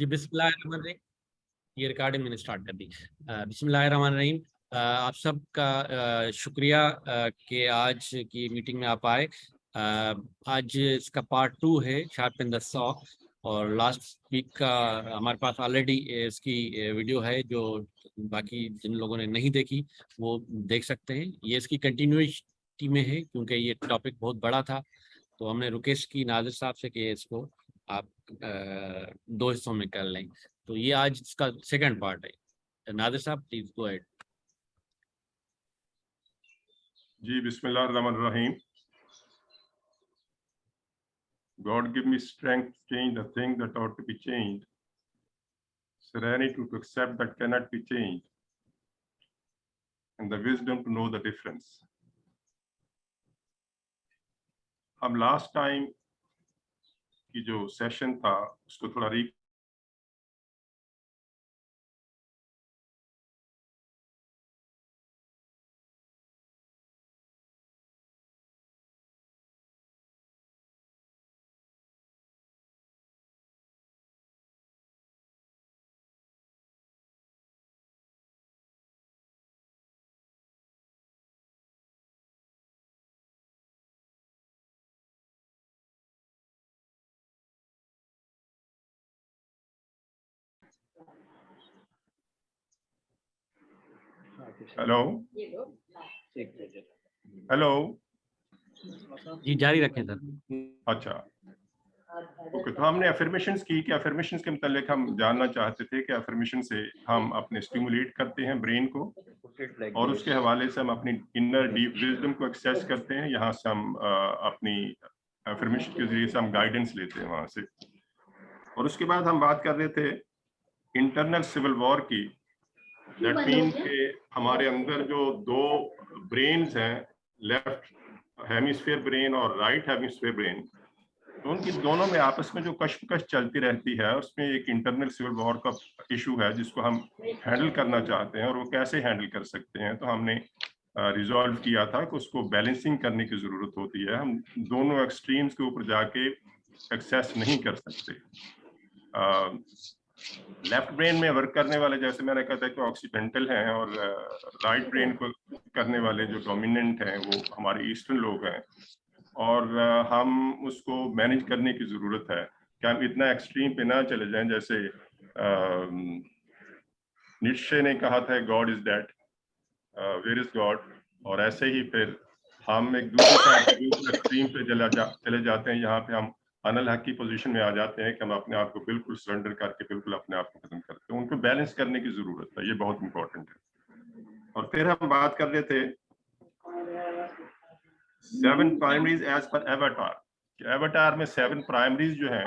जी बिस्मिल्लाहिर्रहमानिर्रहीम। ये रिकॉर्डिंग मैंने स्टार्ट कर दी। बिस्मिल्लाहिर्रहमानिर्रहीम। आप सबका शुक्रिया कि आज की मीटिंग में आप आए। आज इसका पार्ट 2 है शार्प इन द सॉ, और लास्ट वीक का हमारे पास ऑलरेडी इसकी वीडियो है, जो बाकी जिन लोगों ने नहीं देखी वो देख सकते हैं। ये इसकी कंटिन्यूटी में है क्योंकि ये टॉपिक बहुत बड़ा था, तो हमने रुकेश की नादिर साहब से कि इसको आप 2 हिस्सों में कर लें। तो ये आज इसका सेकंड पार्ट है। नादिर साहब प्लीज गो अहेड। जी बिस्मिल्लाहिर्रहमानिर्रहीम। God give me strength to change the things that ought to be changed, serenity to accept that cannot be changed, and the wisdom to know the difference. हम last time की जो session था उसको थोड़ा hello hello जी जारी रखें sir. अच्छा okay, तो हमने अफर्मेशंस की कि अफर्मेशंस के मुतालिक हम जानना चाहते थे कि अफर्मेशन से हम अपने स्टिमुलेट करते हैं ब्रेन को, और उसके हवाले से हम अपनी इनर डीप विजडम को एक्सेस करते हैं। यहाँ से हम अपनी अफर्मेशन के जरिए से हम गाइडेंस लेते हैं वहाँ से। और उसके बाद हम बात कर रहे थे इंटरनल सिविल वॉर की। दैट मीन के हमारे अंदर जो दो ब्रेन्स हैं, लेफ्ट हेमिस्फीयर ब्रेन और राइट हेमिस्फीयर ब्रेन, तो उनकी दोनों में आपस में जो कश्मकश चलती रहती है, उसमें एक इंटरनल सिविल वॉर का इशू है जिसको हम हैंडल करना चाहते हैं। और वो कैसे हैंडल कर सकते हैं, तो हमने रिजॉल्व किया था कि उसको बैलेंसिंग करने की ज़रूरत होती है। हम दोनों एक्सट्रीम्स के ऊपर जाके एक्सेस नहीं कर सकते। लेफ्ट ब्रेन में वर्क करने वाले, जैसे मैंने कहा था, कि ऑक्सीडेंटल हैं, और राइट ब्रेन को करने वाले जो डोमिनेंट हैं वो हमारे ईस्टर्न लोग हैं। और हम उसको मैनेज करने की ज़रूरत है कि हम इतना एक्सट्रीम पे ना चले जाएं। जैसे नीत्शे ने कहा था God is dead, where is God. और ऐसे ही फिर हम एक दूसरे एक्सट्रीम पे चले जाते हैं, यहाँ पे हम अनल हक की पोजीशन में आ जाते हैं कि हम अपने आप को बिल्कुल सरेंडर करके बिल्कुल अपने आप को खत्म करते हैं। उनको बैलेंस करने की ज़रूरत है, ये बहुत इंपॉर्टेंट है। और फिर हम बात कर रहे थे 7 primaries as per Avatar. Avatar में 7 प्राइमरीज जो हैं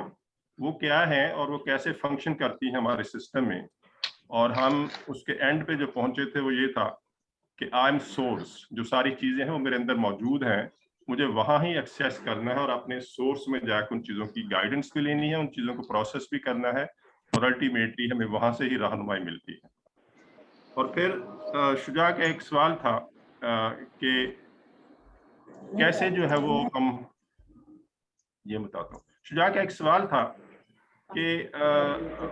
वो क्या हैं और वो कैसे फंक्शन करती हैं हमारे सिस्टम में। और हम उसके एंड पे जो पहुंचे थे वो ये था कि आई एम सोर्स, जो सारी चीजें हैं वो मेरे अंदर मौजूद हैं, मुझे वहां ही एक्सेस करना है और अपने सोर्स में जाकर उन चीजों की गाइडेंस भी लेनी है, उन चीजों को प्रोसेस भी करना है, और अल्टीमेटली हमें वहां से ही रहनुमाई मिलती है। और फिर शुजा का एक सवाल था कि कैसे जो है वो हम, ये बताता हूँ। शुजा का एक सवाल था कि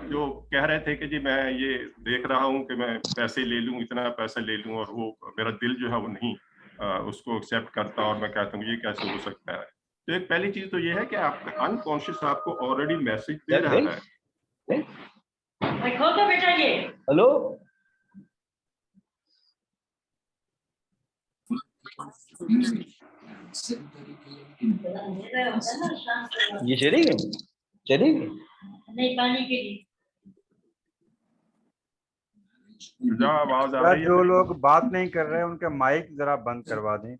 जो कह रहे थे कि जी मैं ये देख रहा हूँ कि मैं पैसे ले लूँ, इतना पैसा ले लूँ, और वो मेरा दिल जो है वो नहीं उसको एक्सेप्ट करता, और मैं कहता हूँ ये कैसे हो सकता है। तो एक पहली चीज तो ये है कि आपका अनकॉन्शियस आपको ऑलरेडी मैसेज दे रहा है। बेटा ये हेलो, ये चलेगी नहीं पानी के लिए। आवाज आ रही है? जो लोग बात नहीं कर रहे हैं उनका माइक जरा बंद करवा दें।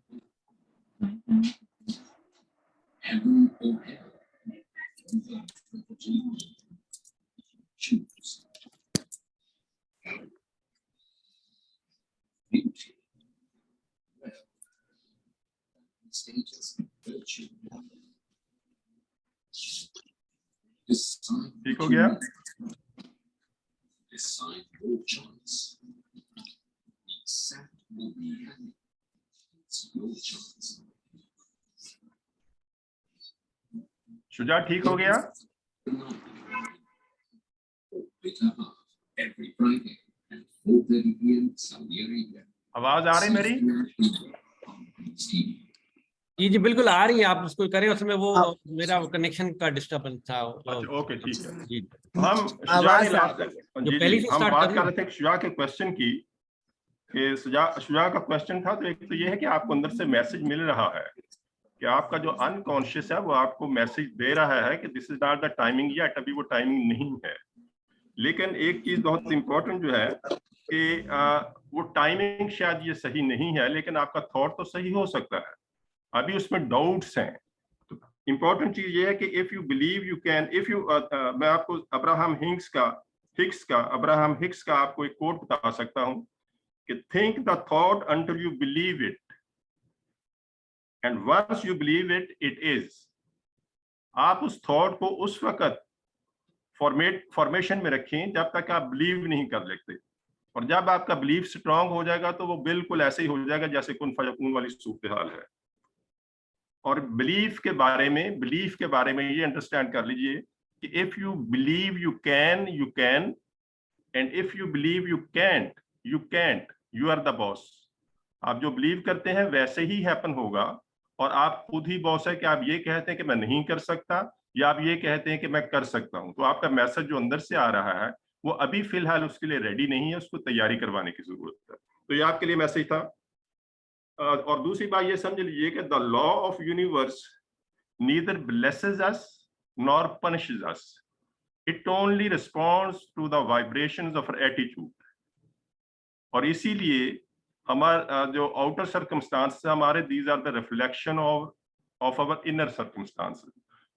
ठीक हो गया? शुजा ठीक हो गया? every Friday at 4:30 p.m. Saudi Arabia. आवाज आ रही मेरी? जी जी बिल्कुल आ रही है, आप उसको करें, उसमें वो मेरा कनेक्शन का डिस्टर्बेंस था। अच्छा, ओके, ठीक है। जी हम आवाज जी पहले जी से हम start बात कर कर रहे थे शुजा के क्वेश्चन की, कि शुजा का क्वेश्चन था, तो एक तो ये है कि आपको अंदर से मैसेज मिल रहा है कि आपका जो अनकॉन्शियस है वो आपको मैसेज दे रहा है कि this is not the timing yet, अभी वो टाइमिंग नहीं है। लेकिन एक चीज बहुत इंपॉर्टेंट जो है कि वो टाइमिंग शायद ये सही नहीं है, लेकिन आपका थॉट तो सही हो सकता है, अभी उसमें डाउट्स हैं। तो इंपॉर्टेंट चीज ये है कि if you believe you can, if you मैं आपको अब्राहम हिक्स का आपको एक कोट बता सकता हूं कि think the thought until you believe it and once you believe it, it is. आप उस थॉट को उस वक्त फॉर्मेशन में रखें जब तक आप बिलीव नहीं कर लेते, और जब आपका बिलीव स्ट्रांग हो जाएगा तो वो बिल्कुल ऐसे ही हो जाएगा जैसे कुन फयकून वाली सूरत हाल है। और बिलीफ के बारे में ये अंडरस्टैंड कर लीजिए कि if you believe you can, you can, and if you believe you can't, you can't, you are the boss. आप जो बिलीव करते हैं वैसे ही हैपन होगा, और आप खुद ही बॉस है कि आप ये कहते हैं कि मैं नहीं कर सकता, या आप ये कहते हैं कि मैं कर सकता हूं। तो आपका मैसेज जो अंदर से आ रहा है वो अभी फिलहाल उसके लिए रेडी नहीं है, उसको तैयारी करवाने की जरूरत है। तो ये आपके लिए मैसेज था। और दूसरी बात ये समझ लीजिए कि the law of universe neither blesses us nor punishes us, it only responds to the vibrations of attitude. और इसीलिए हमारा जो आउटर सर्कमस्टांस हमारे, these are the reflection of our inner circumstance.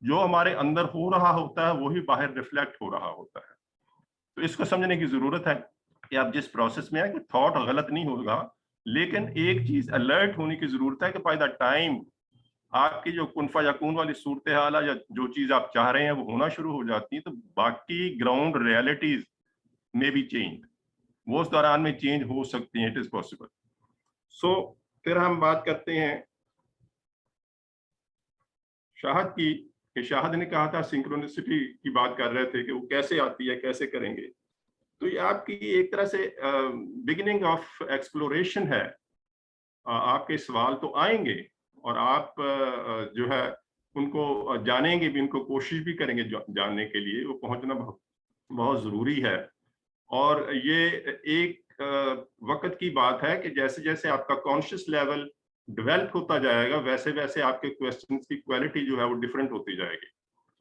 जो हमारे अंदर हो रहा होता है वही बाहर रिफ्लेक्ट हो रहा होता है। तो इसको समझने की जरूरत है कि आप जिस प्रोसेस में है कि थॉट गलत नहीं होगा, लेकिन एक चीज अलर्ट होने की जरूरत है कि बाय द टाइम आपकी जो कुन फयकून वाली सूरत हाल है या जो चीज आप चाह रहे हैं वो होना शुरू हो जाती है, तो बाकी ग्राउंड रियलिटीज में भी चेंज, वो उस दौरान में चेंज हो सकती है, इट इज पॉसिबल। सो फिर हम बात करते हैं शाहद की, कि शाहद ने कहा था सिंक्रोनिसिटी की बात कर रहे थे कि वो कैसे आती है, कैसे करेंगे। तो ये आपकी एक तरह से बिगिनिंग ऑफ एक्सप्लोरेशन है। आपके सवाल तो आएंगे और आप जो है उनको जानेंगे भी, उनको कोशिश भी करेंगे जानने के लिए, वो पहुंचना बहुत बहुत जरूरी है। और ये एक वक्त की बात है कि जैसे जैसे आपका कॉन्शियस लेवल डेवलप होता जाएगा वैसे वैसे आपके क्वेश्चंस की क्वालिटी जो है वो डिफरेंट होती जाएगी,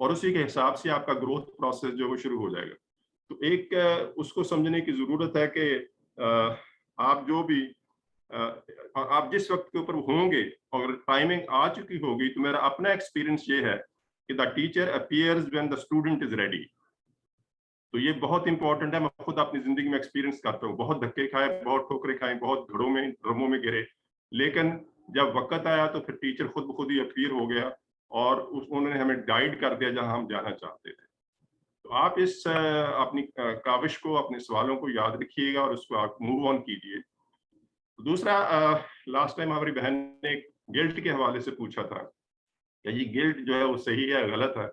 और उसी के हिसाब से आपका ग्रोथ प्रोसेस जो है वो शुरू हो जाएगा। तो एक उसको समझने की जरूरत है कि आप जो भी आप जिस वक्त के ऊपर होंगे और टाइमिंग आ चुकी होगी, तो मेरा अपना एक्सपीरियंस ये है कि the teacher appears when the student is ready. तो ये बहुत इंपॉर्टेंट है। मैं खुद अपनी जिंदगी में एक्सपीरियंस करता हूँ, बहुत धक्के खाए, बहुत ठोकरे खाए, बहुत घड़ों में ड्रमों में गिरे, लेकिन जब वक्त आया तो फिर टीचर खुद ब खुद ही अपीयर हो गया और उन्होंने हमें गाइड कर दिया जहां हम जाना चाहते थे। तो आप इस अपनी काविश को, अपने सवालों को याद रखिएगा और उसको आप मूव ऑन कीजिए। दूसरा, लास्ट टाइम हमारी बहन ने गिल्ट के हवाले से पूछा था कि ये गिल्ट जो है वो सही है गलत है।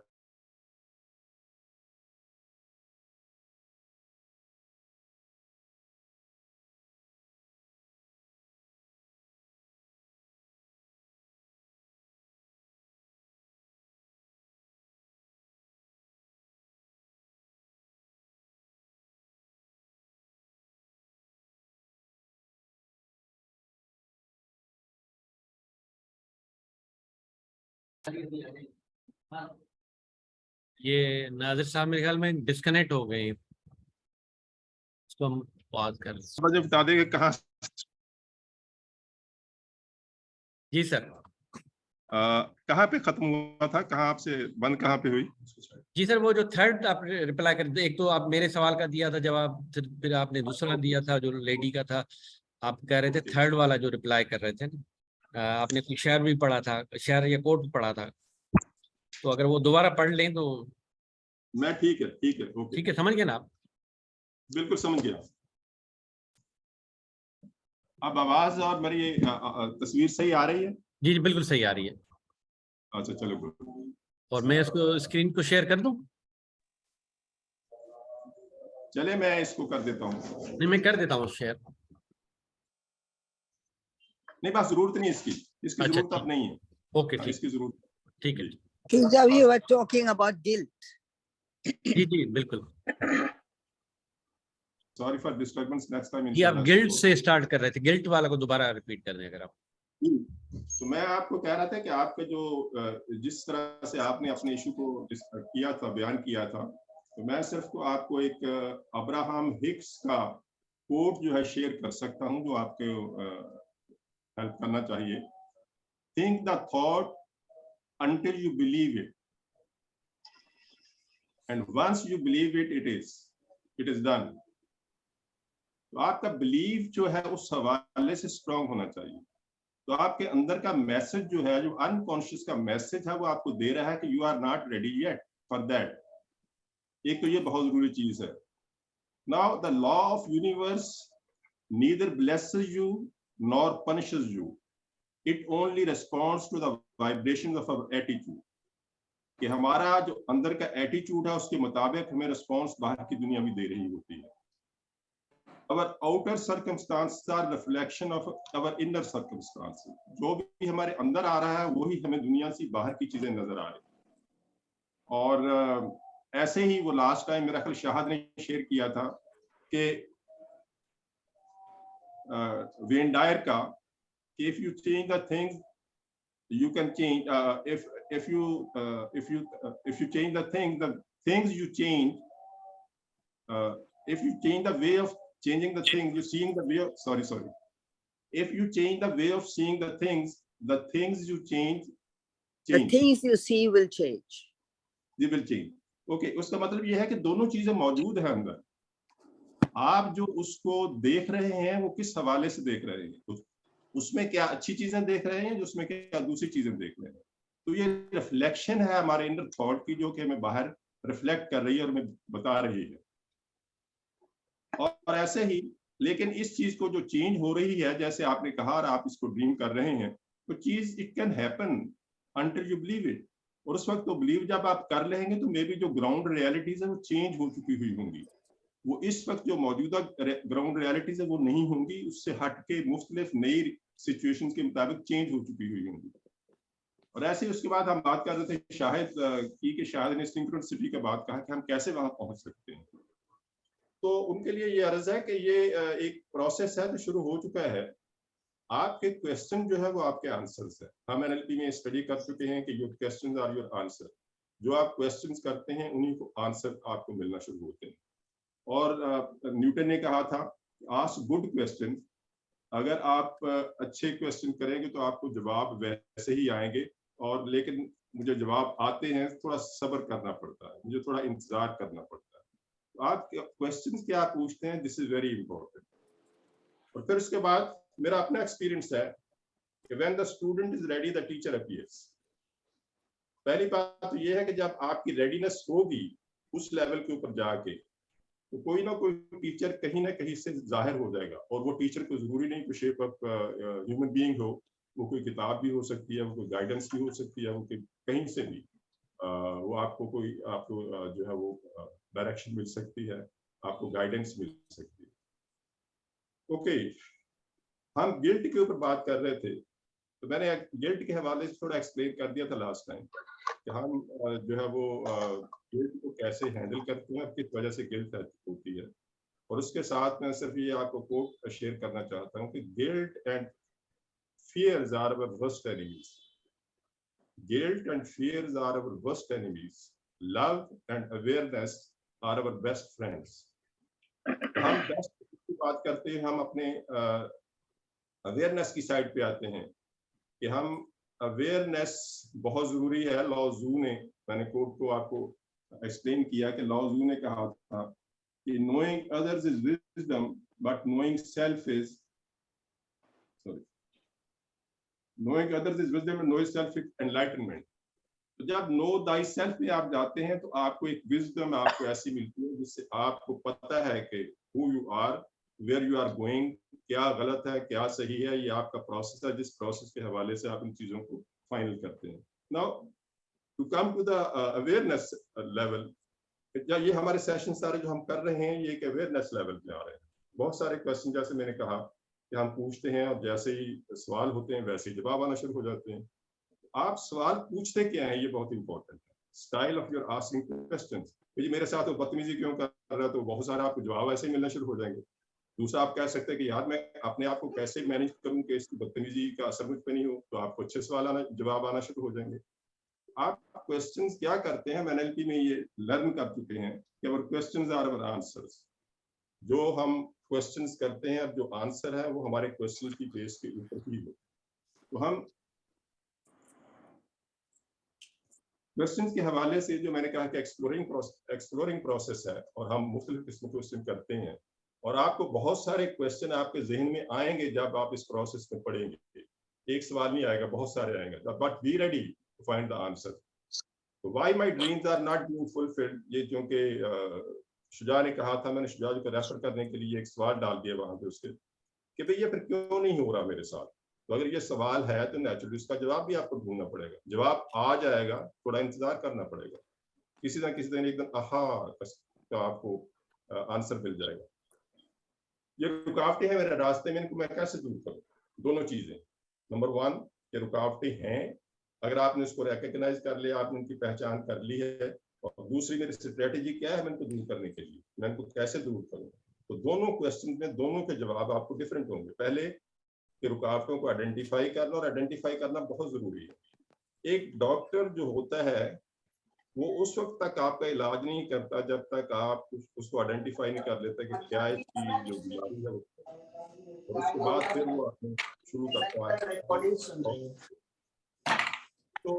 ये नाजिर साहब मेरे ख्याल में डिस्कनेक्ट हो गए, इसको हम पॉज कर लें। मुझे बता देंगे कहाँ जी सर। कहाँ पे खत्म हुआ था, कहाँ आपसे बंद कहाँ पे हुई? जी सर, वो जो थर्ड आप रिप्लाई कर, एक तो आप मेरे सवाल का दिया था जवाब, फिर आपने दूसरा दिया था जो लेडी का था, आप कह रहे थे थर्ड वाला जो रिप्लाई कर रहे थे ना, आपने कोई शेयर भी पढ़ा था, शेयर या कोट पढ़ा था, तो अगर वो दोबारा पढ़ लें तो। मैं ठीक है ओके, ठीक है, समझ गए ना आप? बिल्कुल समझ गया। अब आवाज और मेरी तस्वीर सही आ रही है? जी जी बिल्कुल सही आ रही है। अच्छा चलो गुड। और मैं इसको स्क्रीन को शेयर कर दूं? चले मैं इसको कर देता हूँ। नहीं, मैं कर देता हूँ शेयर। नहीं बस जरूरत नहीं इसकी अच्छा, जरूरत अब नहीं है। ओके, ठीक, इसकी जरूरत ठीक है। जी। Kinza, we were talking about guilt. जी जी बिल्कुल sorry for disturbance, next time जी। आप गिल्ट से स्टार्ट कर रहे थे, गिल्ट वाला को दोबारा रिपीट कर दें अगर आप। तो मैं आपको कह रहा था कि आपका जो जिस तरह से आपने अपने इशू को किया था, बयान किया था, तो मैं सिर्फ आपको एक अब्राहम हिक्स का कोट जो है शेयर कर सकता हूं जो आपके हेल्प करना चाहिए। Think the thought until you believe it, and once you believe it, it is done. तो आपका बिलीव जो है उस हवाले से स्ट्रांग होना चाहिए। तो आपके अंदर का मैसेज जो है, जो अनकॉन्शियस का मैसेज है, वो आपको दे रहा है कि you are not ready yet for that. एक तो ये बहुत जरूरी चीज है। Now the law of universe neither blesses you nor punishes you, it only responds to the vibrations of our attitude. कि हमारा जो अंदर का एटीट्यूड है उसके मुताबिक हमें रिस्पॉन्स बाहर की दुनिया भी दे रही होती है। Our outer circumstances are reflection of our inner circumstances. जो भी हमारे अंदर आ रहा है वही हमें दुनिया से बाहर की चीजें नजर आ रही। और ऐसे ही वो लास्ट टाइम मेरा ख्याल शाहद ने शेयर किया था कि वेन डायर का, if you change the things you can change, if you change the things you change, if you change the way of changing the things, you seeing the way of, sorry, if you change the way of seeing the things you change, The things you see will change. they will change. Okay, उसका मतलब ये है कि दोनों चीजें मौजूद हैं अंदर। आप जो उसको देख रहे हैं वो किस हवाले से देख रहे हैं, उसमें क्या अच्छी चीजें देख रहे हैं, उसमें क्या दूसरी चीजें देख रहे हैं। तो ये रिफ्लेक्शन है हमारे इंनर थॉट की, जो कि हमें बाहर रिफ्लेक्ट कर रही है और हमें बता रही है। और ऐसे ही, लेकिन इस चीज को जो चेंज हो रही है, जैसे आपने कहा और आप इसको ड्रीम कर रहे हैं, तो चीज it can happen until you believe it. और उस वक्त तो बिलीव जब आप कर लेंगे तो मे बी जो ग्राउंड रियलिटीज है वो चेंज हो चुकी हुई होंगी। वो इस वक्त जो मौजूदा ग्राउंड रियलिटीज है वो नहीं होंगी, उससे हट के मुख्तलिफ नई सिचुएशन के मुताबिक चेंज हो चुकी हुई होंगी। और ऐसे उसके बाद हम बात कर रहे थे शाहिद की, कि शाहिद ने सिंक्रोनिसिटी का बात कहा कि हम कैसे वहां पहुंच सकते हैं। तो उनके लिए ये अर्ज है कि ये एक प्रोसेस है जो शुरू हो चुका है। आपके क्वेश्चन जो है वो आपके आंसर्स है। हम एनएलपी में स्टडी कर चुके हैं कि your questions are your answer. जो आप क्वेश्चंस करते हैं उन्हीं को आंसर आपको मिलना शुरू होते हैं। और न्यूटन ने कहा था, आस्क गुड क्वेश्चन। अगर आप अच्छे क्वेश्चन करेंगे तो आपको जवाब वैसे ही आएंगे। और लेकिन मुझे जवाब आते हैं, थोड़ा सब्र करना पड़ता है, मुझे थोड़ा इंतजार करना पड़ता है। तो आप क्वेश्चन क्या पूछते हैं, दिस इज वेरी इंपॉर्टेंट। और फिर उसके बाद मेरा अपना एक्सपीरियंस है कि when the student is ready the teacher appears. पहली बात तो ये है कि जब आपकी रेडीनेस होगी उस लेवल के ऊपर जाके, तो कोई ना कोई टीचर कहीं ना कहीं से जाहिर हो जाएगा। और वो टीचर को जरूरी नहीं कि शेप ऑफ ह्यूमन बीइंग हो, वो कोई किताब भी हो सकती है, वो कोई गाइडेंस भी हो सकती है, वो कहीं से भी वो आपको जो है वो डायरेक्शन मिल सकती है, आपको गाइडेंस मिल सकती है। ओके, हम गिल्ट के ऊपर बात कर रहे थे, तो मैंने गिल्ट के हवाले से थोड़ा एक्सप्लेन कर दिया था लास्ट टाइम कि हम जो है वो गिल्ट को कैसे हैंडल करते हैं और किस वजह से गिल्ट होती है। और उसके साथ मैं सिर्फ ये आपको कोट शेयर करना चाहता हूँ कि guilt and fears are our worst enemies. Guilt and fears are our worst enemies. Love and awareness are our best friends. हम बेस्ट की बात करते हैं, हम अपने अवेयरनेस की साइड पे आते हैं कि हम अवेयरनेस बहुत जरूरी है। लॉ जू ने, मैंने कोट को आपको एक्सप्लेन किया कि लॉ जू ने कहा था कि knowing others is wisdom but knowing self is knowing others is wisdom and knowing self is enlightenment. तो जब नो दाई सेल्फ में आप जाते हैं तो आपको एक विजडम आपको ऐसी मिलती है जिससे आपको पता है कि who you are, where you are going, क्या गलत है क्या सही है। ये आपका प्रोसेस है जिस प्रोसेस के हवाले से आप इन चीजों को फाइनल करते हैं। Now to come to the awareness level, या ये हमारे सेशन सारे जो हम कर रहे हैं ये एक अवेयरनेस लेवल पे आ रहे हैं। बहुत सारे क्वेश्चन जैसे मैंने कहा कि हम पूछते हैं और जैसे ही सवाल होते हैं वैसे ही जवाब आना शुरू हो जाते हैं। आप सवाल पूछते क्या हैं ये बहुत इंपॉर्टेंट है। Style of your asking questions. ये मेरे साथ वो बदतमीजी क्यों कर रहा है, तो बहुत सारे आपको जवाब ऐसे ही मिलना शुरू हो जाएंगे। दूसरा आप कह सकते हैं कि यार मैं अपने आप को कैसे मैनेज करूं कि इसकी बदतमीजी का असर मुझ पे नहीं हो, तो आपको अच्छे सवाल आना जवाब आना शुरू हो जाएंगे। आप क्वेश्चंस क्या करते हैं, एनएलपी में ये लर्न कर चुके हैं कि अवर क्वेश्चंस आर अवर आंसर्स। जो हम क्वेश्चंस करते हैं और जो आंसर है वो हमारे क्वेश्चन की बेस के ऊपर ही हो। तो हम क्वेश्चंस के हवाले से जो मैंने कहा कि एक्सप्लोरिंग प्रोसेस है और हम मुख्तलिफ किस्म के क्वेश्चन करते हैं और आपको बहुत सारे क्वेश्चन आपके जहन में आएंगे जब आप इस प्रोसेस में पढ़ेंगे। एक सवाल नहीं आएगा, बहुत सारे आएंगे, but be ready to find the answer. तो why my dreams are not being fulfilled, ये क्योंकि शुजा ने कहा था, मैंने शुजा को रेफर करने के लिए एक सवाल डाल दिया वहां पे उसके कि भाई ये फिर क्यों नहीं हो रहा मेरे साथ। तो अगर ये सवाल है तो नेचुरली इसका जवाब भी आपको ढूंढना पड़ेगा। जवाब आ जाएगा, थोड़ा इंतजार करना पड़ेगा, किसी ना किसी दिन एकदम तो आपको आंसर मिल जाएगा। ये रुकावटें हैं मेरे रास्ते में, इनको मैं कैसे दूर करूं? दोनों चीजें। नंबर 1, ये रुकावटें हैं, अगर आपने इसको रिकॉग्नाइज कर लिया, आपने उनकी पहचान कर ली है, और दूसरी मेरी स्ट्रेटेजी क्या है मैं इनको दूर करने के लिए, मैं इनको कैसे दूर करूं। तो दोनों क्वेश्चन में दोनों के जवाब आपको डिफरेंट होंगे। पहले कि रुकावटों को आइडेंटिफाई करना, और आइडेंटिफाई करना बहुत जरूरी है। एक डॉक्टर जो होता है वो उस वक्त तक आपका इलाज नहीं करता जब तक आप उसको आइडेंटिफाई नहीं कर लेते कि क्या इसकी जो बीमारी है, और उसके बाद फिर वो शुरू करता है। तो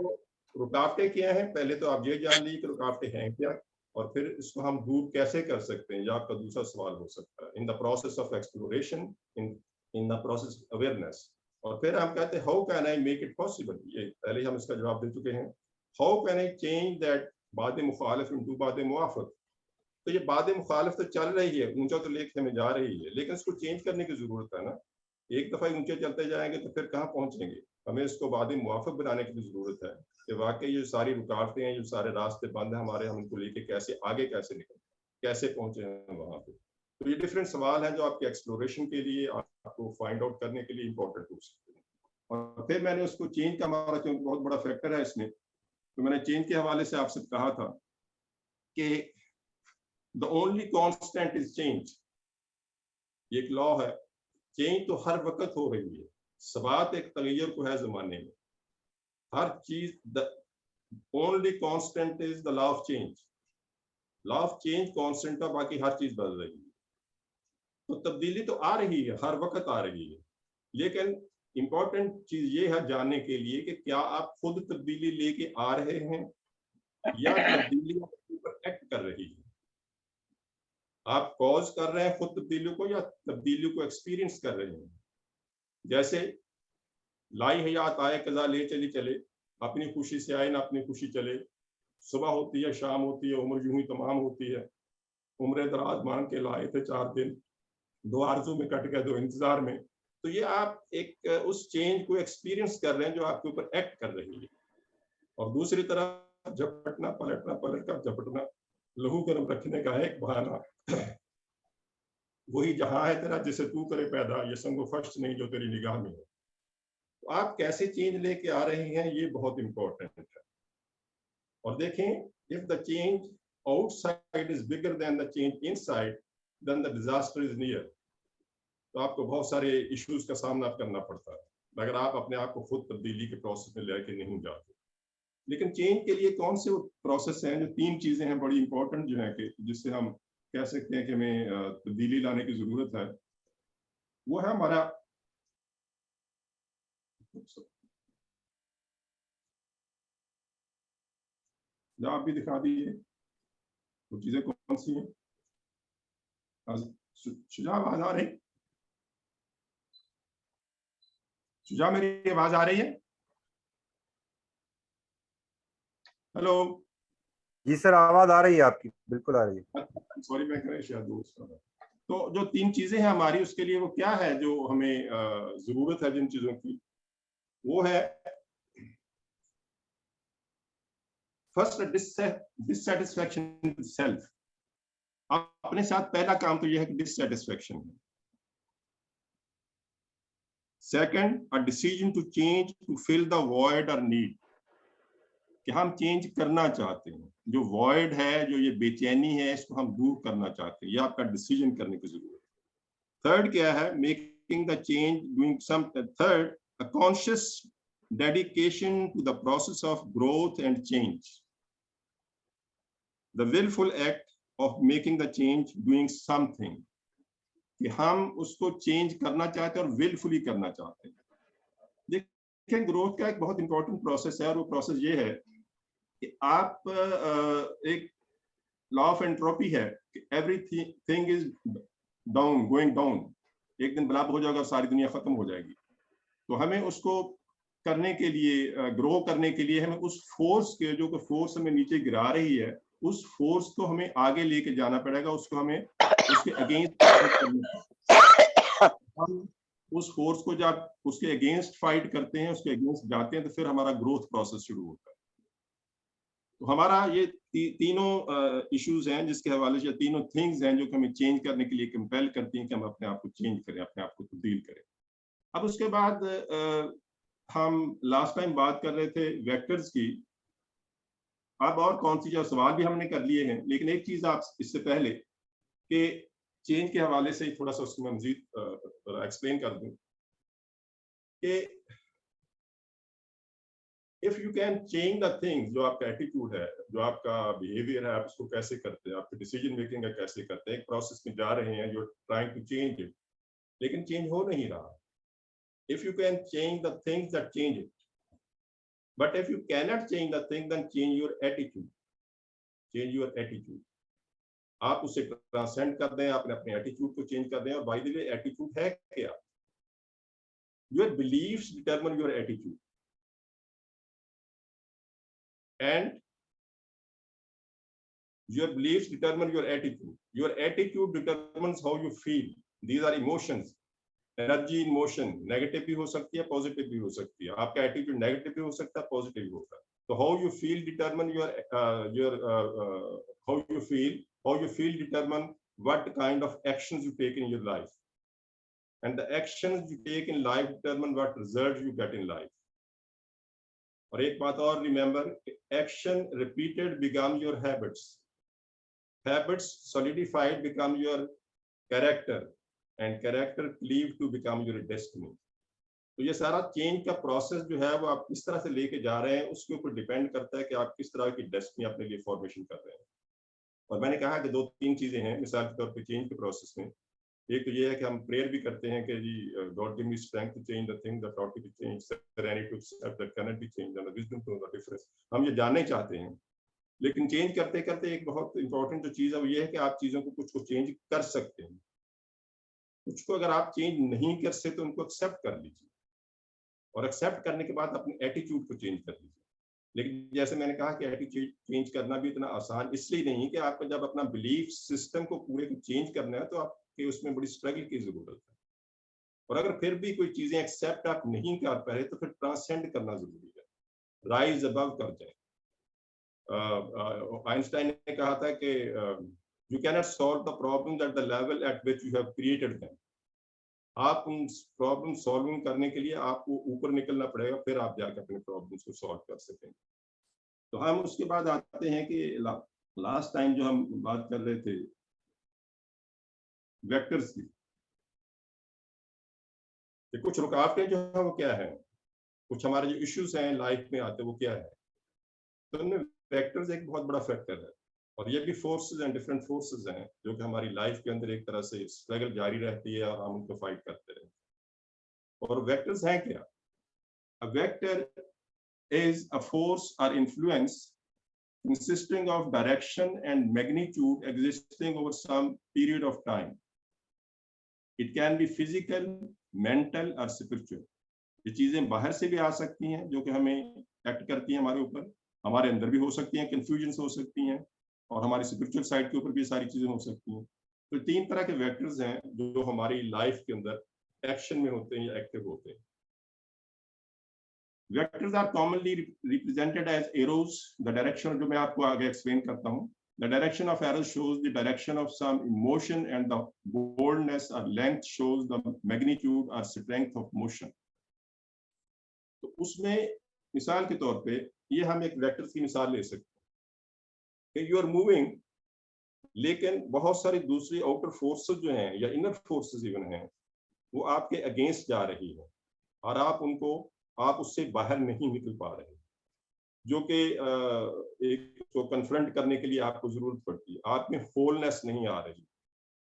रुकावटें क्या हैं, पहले तो आप ये जान लीजिए कि रुकावटें हैं क्या, और फिर इसको हम दूर कैसे कर सकते हैं, ये आपका दूसरा सवाल हो सकता है। In the process of exploration, in the process awareness. और फिर हम कहते हैं how can I make it possible, ये पहले हम इसका जवाब दे चुके हैं। How can I change that बाद मुखालिफ इनटू बाद मुवाफिक। तो ये बाद मुखालिफ तो चल रही है, ऊंचा तो लेके हमें जा रही है, लेकिन इसको चेंज करने की जरूरत है ना। एक दफा ऊंचे चलते जाएंगे तो फिर कहाँ पहुंचेंगे, हमें इसको बाद मुवाफिक बनाने की भी जरूरत है कि वाकई ये सारी रुकावटें हैं, ये सारे रास्ते बंद हैं हमारे, हम इनको लेके कैसे आगे कैसे निकलें, कैसे पहुंचे हैं वहां पे। तो ये डिफरेंट सवाल हैं जो आपके एक्सप्लोरेशन के लिए, आपको फाइंड आउट करने के लिए इंपॉर्टेंट हो सकते हैं। और फिर मैंने उसको चेंज का, हमारा क्योंकि बहुत बड़ा फैक्टर है इसमें, तो मैंने चेंज के हवाले से आपसे कहा था कि the only constant is change. एक लॉ है, चेंज तो हर वक्त हो रही है, सबात एक तगैयर को है जमाने में, हर चीज। The only constant is the law of change. Law of change constant है, बाकी हर चीज बदल रही है। तो तब्दीली तो आ रही है, हर वक्त आ रही है, लेकिन इंपॉर्टेंट चीज ये है जानने के लिए कि क्या आप खुद तब्दीली लेके आ रहे हैं या तब्दीली आपके ऊपर एक्ट कर रही है। आप कॉज कर रहे हैं खुद तब्दीलियों को या तब्दीलियों को एक्सपीरियंस कर रहे हैं। जैसे लाई हयात आए कजा ले चली चले, अपनी खुशी से आए ना अपनी खुशी चले, सुबह होती है शाम होती है, उम्र यूं ही तमाम होती है, उम्र दराज मान के लाए थे 4 दिन, 2 आरज़ू में कट गए 2 इंतजार में। तो ये आप एक उस चेंज को एक्सपीरियंस कर रहे हैं जो आपके ऊपर एक्ट कर रही है। और दूसरी तरफ झपटना पलटना, पलट कर झपटना, लहू गर्म रखने का है एक बहाना। वही जहां है तेरा जिसे तू करे पैदा, ये संगो फर्स्ट नहीं जो तेरी निगाह में है। तो आप कैसे चेंज लेके आ रहे हैं ये बहुत इंपॉर्टेंट है। और देखें, if the change outside is bigger than the change inside, then the disaster is near. तो आपको बहुत सारे इश्यूज का सामना करना पड़ता है अगर आप अपने आप को खुद तब्दीली के प्रोसेस में लेके नहीं जाते। लेकिन चेंज के लिए कौन से प्रोसेस हैं, जो 3 चीजें हैं बड़ी इंपॉर्टेंट जो है कि जिससे हम कह सकते हैं कि हमें तब्दीली लाने की जरूरत है, वो है हमारा आप भी दिखा दीजिए वो चीजें कौन सी हैं। शुजा आवाज आ रही, शुजा मेरी आवाज आ रही है? हेलो जी सर, आवाज आ रही है आपकी, बिल्कुल आ रही है। सॉरी मैं कह शायद तो जो 3 चीजें हैं हमारी, उसके लिए वो क्या है जो हमें जरूरत है जिन चीजों की, वो है फर्स्ट डिससेटिस्फैक्शन विद सेल्फ, अपने साथ पहला काम तो यह है कि डिससेटिस्फैक्शन है। Second, a decision to change to fill the void और नीड, कि हम चेंज करना चाहते हैं, जो वॉइड है, जो ये बेचैनी है, इसको हम दूर करना चाहते हैं, ये आपका डिसीजन करने की जरूरत है। थर्ड क्या है, making the change, doing some, third, a conscious dedication to the process of growth and change, the willful act of making the change, doing something, कि हम उसको चेंज करना चाहते हैं और विलफुली करना चाहते हैं। देखिए, ग्रोथ का एक बहुत इंपॉर्टेंट प्रोसेस है, और वो प्रोसेस ये है कि आप एक लॉ ऑफ एंट्रोपी है कि everything is down, going down, एक दिन बराबर हो जाएगा, सारी दुनिया खत्म हो जाएगी। तो हमें उसको करने के लिए, ग्रो करने के लिए, हमें उस फोर्स के, जो फोर्स हमें नीचे गिरा रही है, उस फोर्स को हमें आगे लेके जाना पड़ेगा, उसको हमें उसके अगेंस्ट हम उस फोर्स को जब उसके अगेंस्ट फाइट करते हैं, उसके अगेंस्ट जाते हैं, तो फिर हमारा ग्रोथ प्रोसेस शुरू होता है। तो हमारा ये तीनों इश्यूज हैं जिसके हवाले से, तीनों थिंग्स हैं जो कि हमें चेंज करने के लिए कंपेल करती हैं कि हम अपने आप को चेंज करें, अपने आप को तब्दील करें। अब उसके बाद हम लास्ट टाइम बात कर रहे थे वेक्टर्स की। अब और कौन सी, जो सवाल भी हमने कर लिए हैं, लेकिन एक चीज आप इससे पहले कि चेंज के हवाले से थोड़ा सा उसको मैं मजीद एक्सप्लेन कर दूं कि if you can change the things, जो आपका एटीट्यूड है, जो आपका बिहेवियर है, आप इसको कैसे करते हैं, आपकी डिसीजन मेकिंग है कैसे करते हैं, एक प्रोसेस में जा रहे हैं, you are trying to change it, लेकिन चेंज हो नहीं रहा। If you can change the things that change it, but if you cannot change the thing, then change your attitude, change your attitude. आप उसे ट्रांसेंड कर दें, आपने अपने एटीट्यूड को चेंज कर दें। और बाय द वे, एटीट्यूड है क्या? Your beliefs determine your attitude, and your beliefs determine your attitude. Your attitude determines how you feel. These are emotions. Energy in motion, negative भी हो सकती है, पॉजिटिव भी हो सकती है। आपका एटीट्यूड नेगेटिव भी हो सकता है, पॉजिटिव भी होता है। तो how you feel determine how you feel determine what kind of actions you take in your life, and the actions you take in life determine what results you get in life. और एक बात और remember, action repeated become your habits, habits solidified become your character, and character cleave to become your destiny. तो ये सारा change का process जो है वो आप किस तरह से लेके जा रहे हैं, उसके ऊपर डिपेंड करता है कि आप किस तरह की डेस्टिनी अपने लिए फॉर्मेशन कर रहे हैं। और मैंने कहा कि 2-3 चीजें हैं मिसाल के तौर पर चेंज के प्रोसेस में। एक तो ये है कि हम प्रेयर भी करते हैं कि जी God give me strength to change the thing that ought to be changed, serenity to accept that can not be changed, and the wisdom to know the difference. हम ये जानना चाहते हैं, लेकिन चेंज करते करते एक बहुत इंपॉर्टेंट जो चीज है वो ये है कि आप चीजों को, कुछ को चेंज कर सकते हैं, कुछ को अगर आप चेंज नहीं कर सकते तो उनको एक्सेप्ट कर लीजिए, और एक्सेप्ट करने के बाद अपने एटीट्यूड को चेंज कर लीजिए। लेकिन जैसे मैंने कहा कि एटीट्यूड चेंज करना भी इतना आसान इसलिए नहीं कि आपको जब अपना बिलीफ सिस्टम को पूरे को चेंज करना है तो आपके उसमें बड़ी स्ट्रगल की जरूरत है। और अगर फिर भी कोई चीजें एक्सेप्ट आप नहीं कर पा रहे तो फिर ट्रांसेंड करना जरूरी है, राइज अबव कर जाए। आइंस्टाइन ने कहा था कि you can not solve the problem at the level eight which you have created them. आप उन प्रॉब्लम सॉल्विंग करने के लिए आपको ऊपर निकलना पड़ेगा, फिर आप जाकर अपने प्रॉब्लम्स को सॉल्व कर सकेंगे। तो हम उसके बाद आते हैं कि लास्ट टाइम जो हम बात कर रहे थे वेक्टर्स की, कुछ रुकावटें जो है वो क्या है, कुछ हमारे जो इश्यूज हैं लाइफ में आते वो क्या है। तो उनमें वेक्टर्स एक बहुत बड़ा फैक्टर है, और ये भी फोर्सेस एंड डिफरेंट फोर्सेस हैं जो कि हमारी लाइफ के अंदर एक तरह से स्ट्रगल जारी रहती है और हम उनको फाइट करते हैं। और वेक्टर्स हैं क्या? A vector is a force और influence consisting of direction and magnitude existing over some period of time. It can be physical, mental or spiritual. ये चीजें बाहर से भी आ सकती हैं जो कि हमें एक्ट करती हैं हमारे ऊपर, हमारे अंदर भी हो सकती हैं, कंफ्यूजन हो सकती हैं, और हमारी स्पिरिचुअल साइड के ऊपर भी सारी चीजें हो सकती हैं। तो 3 तरह के वेक्टर्स हैं जो हमारी लाइफ के अंदर एक्शन में होते हैं या एक्टिव होते हैं। Vectors are commonly represented as arrows. The direction जो मैं आपको आगे explain करता हूँ. The direction of arrows shows the direction of some motion, and the boldness or length shows the magnitude or strength of motion. तो उसमें मिसाल के तौर पे ये हम एक वेक्टर की मिसाल ले सकते हैं. You are moving, लेकिन बहुत सारी दूसरी आउटर फोर्सेस जो हैं या इनर फोर्सेस इवन हैं वो आपके अगेंस्ट जा रही है और आप उससे बाहर नहीं निकल पा रहे, जो कि एक तो कन्फ्रंट करने के लिए आपको जरूरत पड़ती है. आप में होलनेस नहीं आ रही,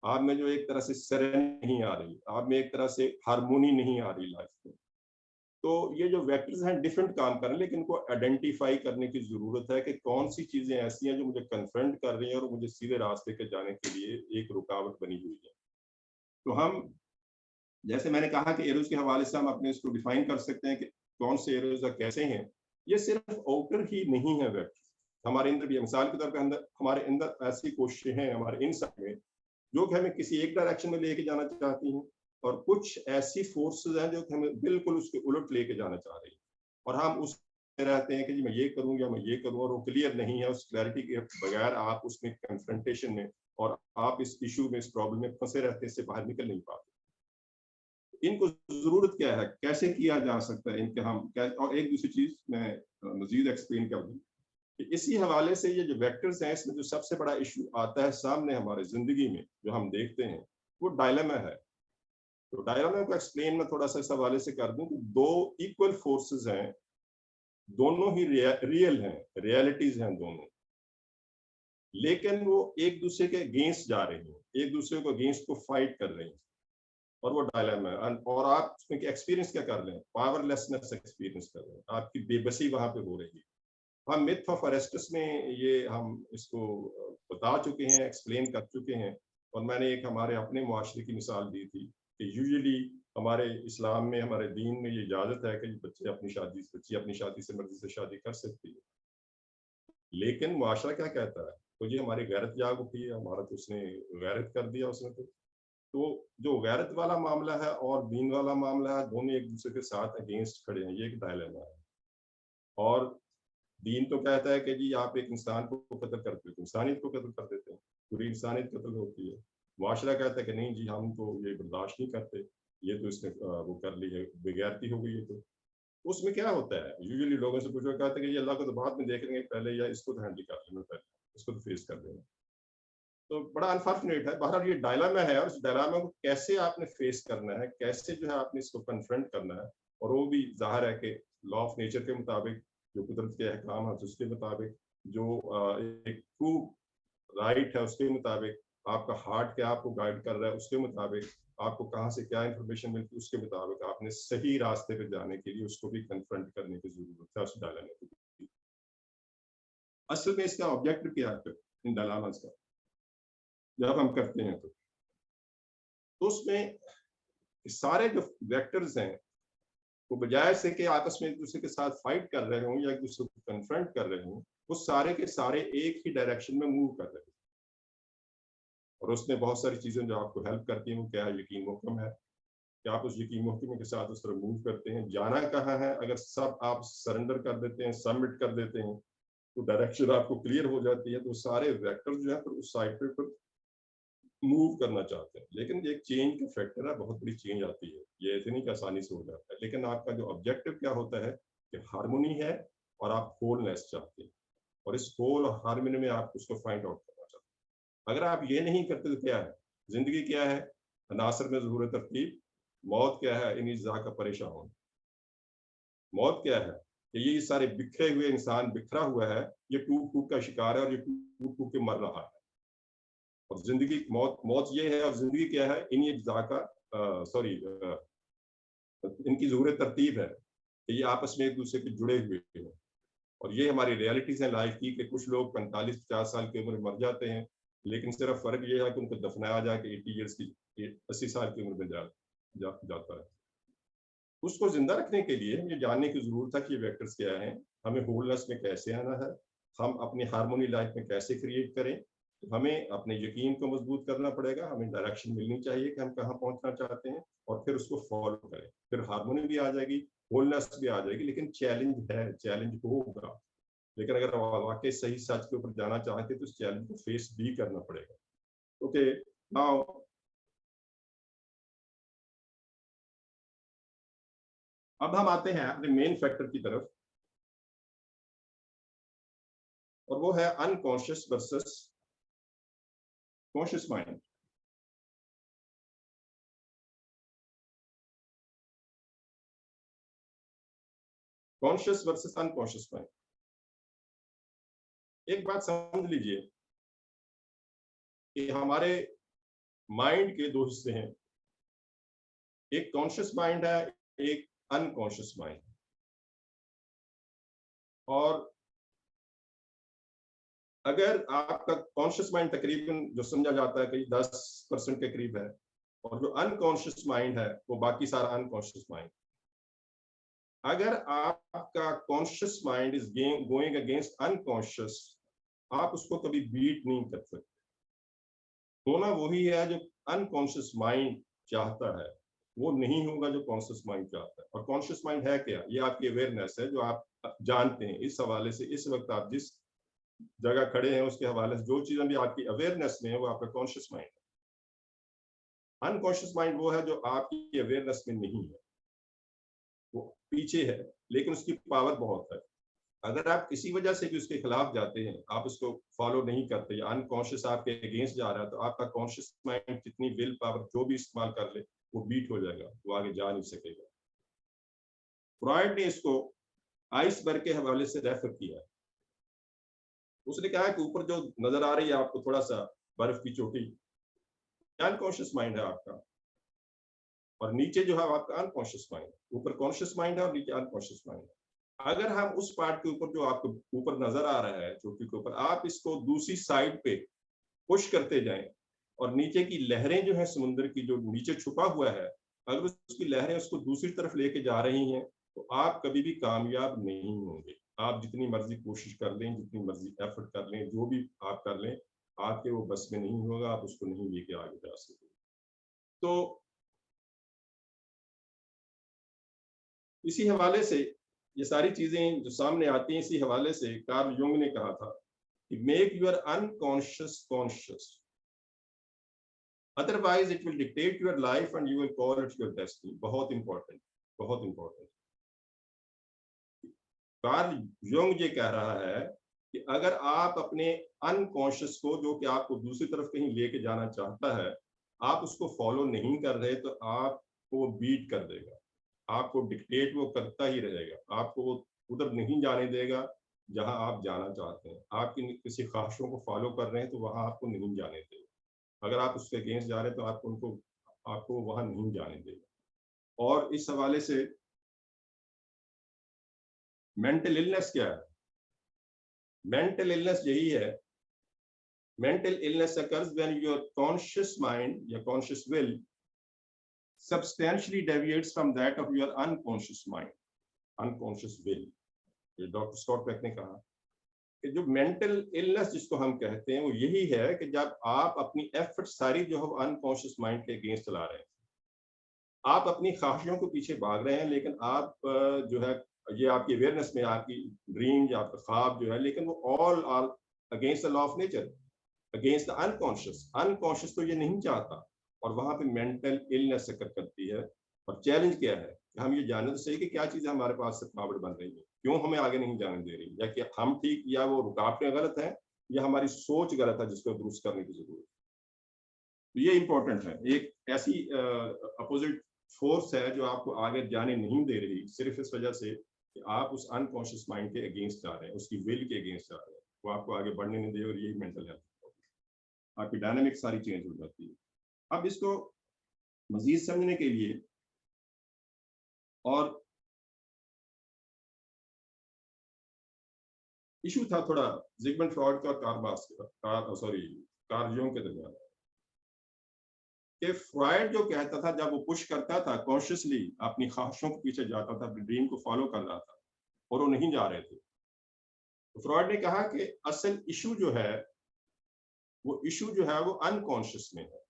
आप में जो एक तरह से सेरेन नहीं आ रही, आप में एक तरह से हार्मोनी नहीं आ रही लाइफ में. तो ये जो वेक्टर्स हैं डिफरेंट काम कर रहे हैं, लेकिन इनको आइडेंटिफाई करने की जरूरत है कि कौन सी चीजें ऐसी हैं जो मुझे कन्फ्रंट कर रही हैं और मुझे सीधे रास्ते के जाने के लिए एक रुकावट बनी हुई है. तो हम जैसे मैंने कहा कि एरोज के हवाले से हम अपने इसको डिफाइन कर सकते हैं कि कौन से एरोज कैसे हैं. ये सिर्फ आउटर ही नहीं है वेक्टर, हमारे अंदर भी मिसाल के तौर पे हमारे अंदर ऐसी कोशिशें हैं हमारे इनसाइड में जो कि हमें किसी एक डायरेक्शन में लेके जाना चाहती हैं, और कुछ ऐसी फोर्सेस हैं जो कि हमें बिल्कुल उसके उलट लेके जाना चाह रही हैं, और हम उस रहते हैं कि जी मैं ये करूँ या मैं ये करूँ, और वो क्लियर नहीं है. उस क्लैरिटी के बगैर आप उसमें कन्फ्रंटेशन में और आप इस इशू में, इस प्रॉब्लम में फंसे रहते हैं, इससे बाहर निकल नहीं पाते. इनको जरूरत क्या है, कैसे किया जा सकता है इनके हम क्या. और एक दूसरी चीज मैं मजीद एक्सप्लेन कर दूं कि इसी हवाले से ये जो वेक्टर्स हैं इसमें जो सबसे बड़ा इशू आता है सामने हमारे जिंदगी में जो हम देखते हैं वो डायलेमा है. तो डायलेमा को एक्सप्लेन मैं थोड़ा सा इस हवाले से कर दूं कि दो इक्वल फोर्सेस हैं, दोनों ही रियल हैं, रियलिटीज हैं दोनों, लेकिन वो एक दूसरे के अगेंस्ट जा रही हैं, एक दूसरे को अगेंस्ट को फाइट कर रही हैं, और वो डायलेमा है. और आप उसमें एक्सपीरियंस क्या कर रहे हैं, पावरलेसनेस एक्सपीरियंस कर रहे हैं, आपकी बेबसी वहां पे हो रही है. हम मिथ ऑफ अरेस्टस में ये हम इसको बता चुके हैं, एक्सप्लेन कर चुके हैं, और मैंने एक हमारे अपने मुआशरे की मिसाल दी थी कि यूजुअली हमारे इस्लाम में, हमारे दीन में ये इजाजत है कि बच्ची अपनी शादी से मर्जी से शादी कर सकती है, लेकिन मुआशरा क्या कहता है, तो ये हमारी गैरत जाग उठी है, हमारा तो उसने गैरत कर दिया उसने. तो जो गैरत वाला मामला है और दीन वाला मामला है, दोनों एक दूसरे के साथ अगेंस्ट खड़े हैं, ये एक डायलेमा है. और दीन तो कहता है कि जी आप एक इंसान को कत्ल करते हो, इंसानियत को कत्ल कर देते हैं, पूरी इंसानियत कत्ल होती है. मुआशरा कहता है कि नहीं जी हम तो ये बर्दाश्त नहीं करते, ये तो इसने वो कर ली है, बेगैरती हो गई है. तो उसमें क्या होता है, यूजुअली लोगों से पूछा कहते हैं कि ये अल्लाह को तो बाद में देख लेंगे, पहले या इसको तो हैंडल कर लेना, पहले इसको तो फेस कर लेना. तो बड़ा अनफॉर्चुनेट है. बहरहाल ये डायलेमा है, और इस डायलेमा को कैसे आपने फेस करना है, कैसे जो है आपने इसको कन्फ्रंट करना है, और वो भी जाहिर है कि लॉ ऑफ नेचर के मुताबिक, जो कुदरत के अहकाम है उसके मुताबिक, जो एक ट्रू राइट है उसके मुताबिक, आपका हार्ट क्या आपको गाइड कर रहा है उसके मुताबिक, आपको कहाँ से क्या इंफॉर्मेशन मिलती है उसके मुताबिक आपने सही रास्ते पे जाने के लिए उसको भी कन्फ्रंट करने की जरूरत है, उस डायलेमा को. असल में इसका ऑब्जेक्टिव क्या है इन डायलेमास का जब हम करते हैं तो उसमें सारे जो वेक्टर्स हैं वो बजाय से कि आपस में एक दूसरे के साथ फाइट कर रहे हों या एक दूसरे को कन्फ्रंट कर रहे हों, वो सारे के सारे एक ही डायरेक्शन में मूव कर रहे हैं. और उसमें बहुत सारी चीजें जो आपको हेल्प करती हैं वो क्या है, यकीन मुहकम है कि आप उस यकीन मुहकम के साथ उस तरह मूव करते हैं. जाना कहाँ है, अगर सब आप सरेंडर कर देते हैं, सबमिट कर देते हैं, तो डायरेक्शन आपको क्लियर हो जाती है. तो सारे वेक्टर जो है फिर उस साइड पे मूव करना चाहते हैं. लेकिन एक चेंज का फैक्टर है, बहुत बड़ी चेंज आती है, ये ऐसे नहीं कि आसानी से हो जाता है. लेकिन आपका जो ऑब्जेक्टिव क्या होता है कि हार्मोनी है और आप होलनेस चाहते हैं, और इस होल और हार्मोनी में आप उसको फाइंड आउट करना चाहते हैं. अगर आप ये नहीं करते तो क्या है, जिंदगी क्या है, अनासर में ज़हूर तरतीब, मौत क्या है, इन इज़्ज़ा का परेशान होना. मौत क्या है कि ये सारे बिखरे हुए इंसान बिखरा हुआ है, ये टूट फूट का शिकार है और ये टूट फूट के मर रहा है. और जिंदगी मौत ये है, और जिंदगी क्या है, इन इज़्ज़ा का इनकी ज़हूर तरतीब है कि ये आपस में एक दूसरे के जुड़े हुए हैं. और ये हमारी रियलिटीज है लाइफ की कि कुछ लोग 45-50 साल की उम्र में मर जाते हैं, लेकिन सिर्फ फर्क ये है कि उनको दफनाया जाके 80 ईयर्स की 80 साल की उम्र में जाता है. उसको जिंदा रखने के लिए ये जानने की जरूरत है कि ये वेक्टर्स क्या हैं, हमें होलनेस में कैसे आना है, हम अपनी हार्मोनी लाइफ में कैसे क्रिएट करें, हमें अपने यकीन को मजबूत करना पड़ेगा, हमें डायरेक्शन मिलनी चाहिए कि हम कहाँ पहुंचना चाहते हैं, और फिर उसको फॉलो करें। फिर हार्मोनी भी आ जाएगी, होलनेस भी आ जाएगी। लेकिन चैलेंज है, चैलेंज होगा, लेकिन अगर वाकई सही सच के ऊपर जाना चाहते तो उस चैलेंज को फेस भी करना पड़ेगा। ओके, नाउ अब हम आते हैं अपने मेन फैक्टर की तरफ, और वो है unconscious versus conscious mind. Conscious versus unconscious mind. एक बात समझ लीजिए कि हमारे माइंड के दो हिस्से हैं, एक कॉन्शियस माइंड है, एक अनकॉन्शियस माइंड। और अगर आपका कॉन्शियस माइंड तकरीबन जो समझा जाता है कि 10% के करीब है, और जो अनकॉन्शियस माइंड है वो बाकी सारा अनकॉन्शियस माइंड। अगर आपका conscious mind is going against unconscious, आप उसको कभी बीट नहीं कर सकते। होना वही है जो अनकॉन्शियस माइंड चाहता है, वो नहीं होगा जो कॉन्शियस माइंड चाहता है। और कॉन्शियस माइंड है क्या? ये आपकी अवेयरनेस है, जो आप जानते हैं। इस हवाले से इस वक्त आप जिस जगह खड़े हैं उसके हवाले से जो चीजें भी आपकी अवेयरनेस में है वो आपका कॉन्शियस माइंड है। अनकॉन्शियस माइंड वो है जो आपकी अवेयरनेस में नहीं है, वो पीछे है, लेकिन उसकी पावर बहुत है। अगर आप किसी वजह से भी उसके खिलाफ जाते हैं, आप उसको फॉलो नहीं करते, या अनकॉन्शियस आपके अगेंस्ट जा रहा है, तो आपका कॉन्शियस माइंड कितनी विल पावर जो भी इस्तेमाल कर ले वो बीट हो जाएगा, वो आगे जा नहीं सकेगा। फ्रॉइड ने इसको आइसबर्ग के हवाले से रेफर किया। उसने कहा कि ऊपर जो नजर आ रही है आपको थोड़ा सा बर्फ की चोटी, अनकॉन्शियस माइंड है आपका, और नीचे जो है आपका अनकॉन्शियस माइंड। ऊपर कॉन्शियस माइंड है और नीचे अनकॉन्शियस माइंड है। अगर हम उस पार्ट के ऊपर जो आपको ऊपर नजर आ रहा है चोटी के ऊपर, आप इसको दूसरी साइड पे पुश करते जाएं, और नीचे की लहरें जो है समुद्र की जो नीचे छुपा हुआ है, अगर उसकी लहरें उसको दूसरी तरफ लेके जा रही हैं, तो आप कभी भी कामयाब नहीं होंगे। आप जितनी मर्जी कोशिश कर लें, जितनी मर्जी एफर्ट कर लें, जो भी आप कर लें, आपके वो बस में नहीं होगा, आप उसको नहीं लेके आगे जा सकते। तो इसी हवाले से ये सारी चीजें जो सामने आती हैं, इसी हवाले से कार्ल युंग ने कहा था कि make your unconscious conscious, otherwise it will dictate your life and you will call it your destiny. बहुत इंपॉर्टेंट, बहुत इंपॉर्टेंट। कार्ल युंग ये कह रहा है कि अगर आप अपने अनकॉन्शियस को, जो कि आपको दूसरी तरफ कहीं लेके जाना चाहता है, आप उसको फॉलो नहीं कर रहे, तो आपको बीट कर देगा, आपको डिक्टेट वो करता ही रहेगा, आपको वो उधर नहीं जाने देगा जहां आप जाना चाहते हैं। आपकी किसी ख्वाहिशों को फॉलो कर रहे हैं तो वहां आपको नहीं जाने देगा। अगर आप उसके अगेंस्ट जा रहे हैं तो आपको वहां नहीं जाने देगा। और इस हवाले से मेंटल इलनेस क्या है? मेंटल इलनेस यही है, mental illness occurs when your conscious mind या conscious will substantially deviates from that of your unconscious mind, unconscious will। ये डॉक्टर स्कॉट पेक ने कहा कि जो मेंटल इलनेस जिसको हम कहते हैं वो यही है कि जब आप अपनी एफर्ट सारी जो है अनकॉन्शियस माइंड के अगेंस्ट चला रहे हैं, आप अपनी ख्वाहिशों के पीछे भाग रहे हैं, लेकिन आप जो है ये आपकी अवेयरनेस में आपकी ड्रीम या आपका ख्वाब जो है, लेकिन वो all are against the law of nature, against the unconscious. Unconscious तो ये नहीं चाहता, और वहां पे मेंटल इलनेस अकर करती है। और चैलेंज क्या है कि हम ये जानने तो सही कि क्या चीजें हमारे पास से रुकावट बन रही है, क्यों हमें आगे नहीं जाने दे रही, या कि हम ठीक या वो रुकावटें गलत है, या हमारी सोच गलत है जिसको दुरुस्त करने की जरूरत है। तो ये इंपॉर्टेंट है। एक ऐसी अपोजिट फोर्स है जो आपको आगे जाने नहीं दे रही, सिर्फ इस वजह से कि आप उस अनकॉन्शियस माइंड के अगेंस्ट जा रहे हैं, उसकी विल के अगेंस्ट जा रहे हैं, वो आपको आगे बढ़ने नहीं दे। और यही मेंटल हेल्थ, आपकी डायनामिक सारी चेंज हो जाती है। अब इसको मजीद समझने के लिए, और इशू था थोड़ा जिगमंड फ्रॉइड का कार्ल युंग के दरमियान, कि फ्रॉइड जो कहता था, जब वो पुश करता था कॉन्शियसली, अपनी ख्वाहिशों के पीछे जाता था, अपनी ड्रीम को फॉलो कर रहा था, और वो नहीं जा रहे थे, तो फ्रॉइड ने कहा कि असल इशू जो है वो इशू जो है वो अनकॉन्शियस में है।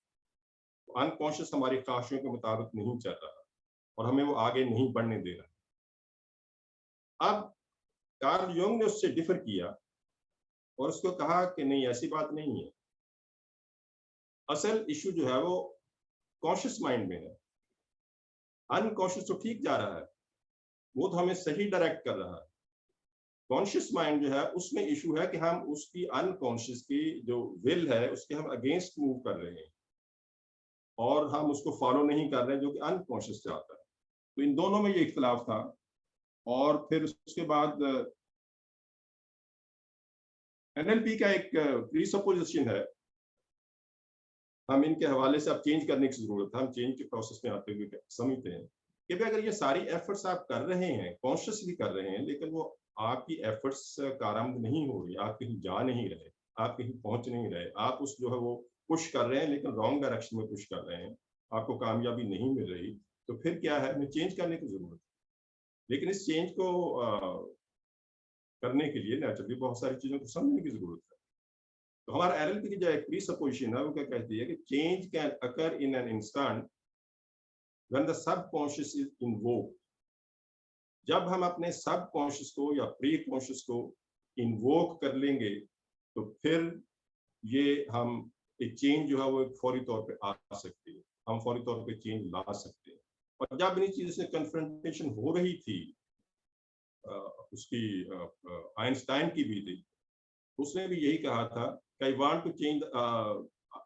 अनकॉन्शियस हमारी ख्वाहिशों के मुताबिक नहीं चल रहा और हमें वो आगे नहीं बढ़ने दे रहा। अब कार्ल युंग ने उससे डिफर किया और उसको कहा कि नहीं, ऐसी बात नहीं है, असल इशू जो है वो कॉन्शियस माइंड में है। अनकॉन्शियस तो ठीक जा रहा है, वो तो हमें सही डायरेक्ट कर रहा है। कॉन्शियस माइंड जो है उसमें इशू है कि हम उसकी अनकॉन्शियस की जो विल है उसके हम अगेंस्ट मूव कर रहे हैं और हम उसको फॉलो नहीं कर रहे हैं जो कि अनकॉन्शियस चाहता है। तो इन दोनों में ये इख्तलाफ था। और फिर उसके बाद एनएलपी का एक प्रीसपोजिशन है, हम इनके हवाले से अब चेंज करने की जरूरत है। हम चेंज के प्रोसेस में आते हुए समझते हैं कि भाई अगर ये सारी एफर्ट्स आप कर रहे हैं, कॉन्शियसली कर रहे हैं, लेकिन वो आपकी एफर्ट्स कारआमद नहीं हो रही, आप कहीं जा नहीं रहे, आप कहीं पहुंच नहीं रहे, आप उस जो है वो पुश कर रहे हैं लेकिन रॉन्ग डायरेक्शन में पुश कर रहे हैं, आपको कामयाबी नहीं मिल रही, तो फिर क्या है, हमें चेंज करने की जरूरत है। लेकिन इस चेंज को करने के लिए नेचुरली बहुत सारी चीजों को समझने की जरूरत है। तो हमारा एनएलपी की जो एक प्रीसपोजिशन है वो क्या कहती है कि change can occur in an instant when the subconscious is invoked. जब हम अपने सबकॉन्शियस को या प्री कॉन्शियस को इन्वोक कर लेंगे तो फिर ये हम एक चेंज जो है वो फौरी तौर पे आ सकती है, हम फौरी तौर पे चेंज ला सकते हैं। और जब इन चीजों से कन्फ्रंटेशन हो रही थी, उसकी आइंस्टाइन की भी थी, उसने भी यही कहा था कि I want to change,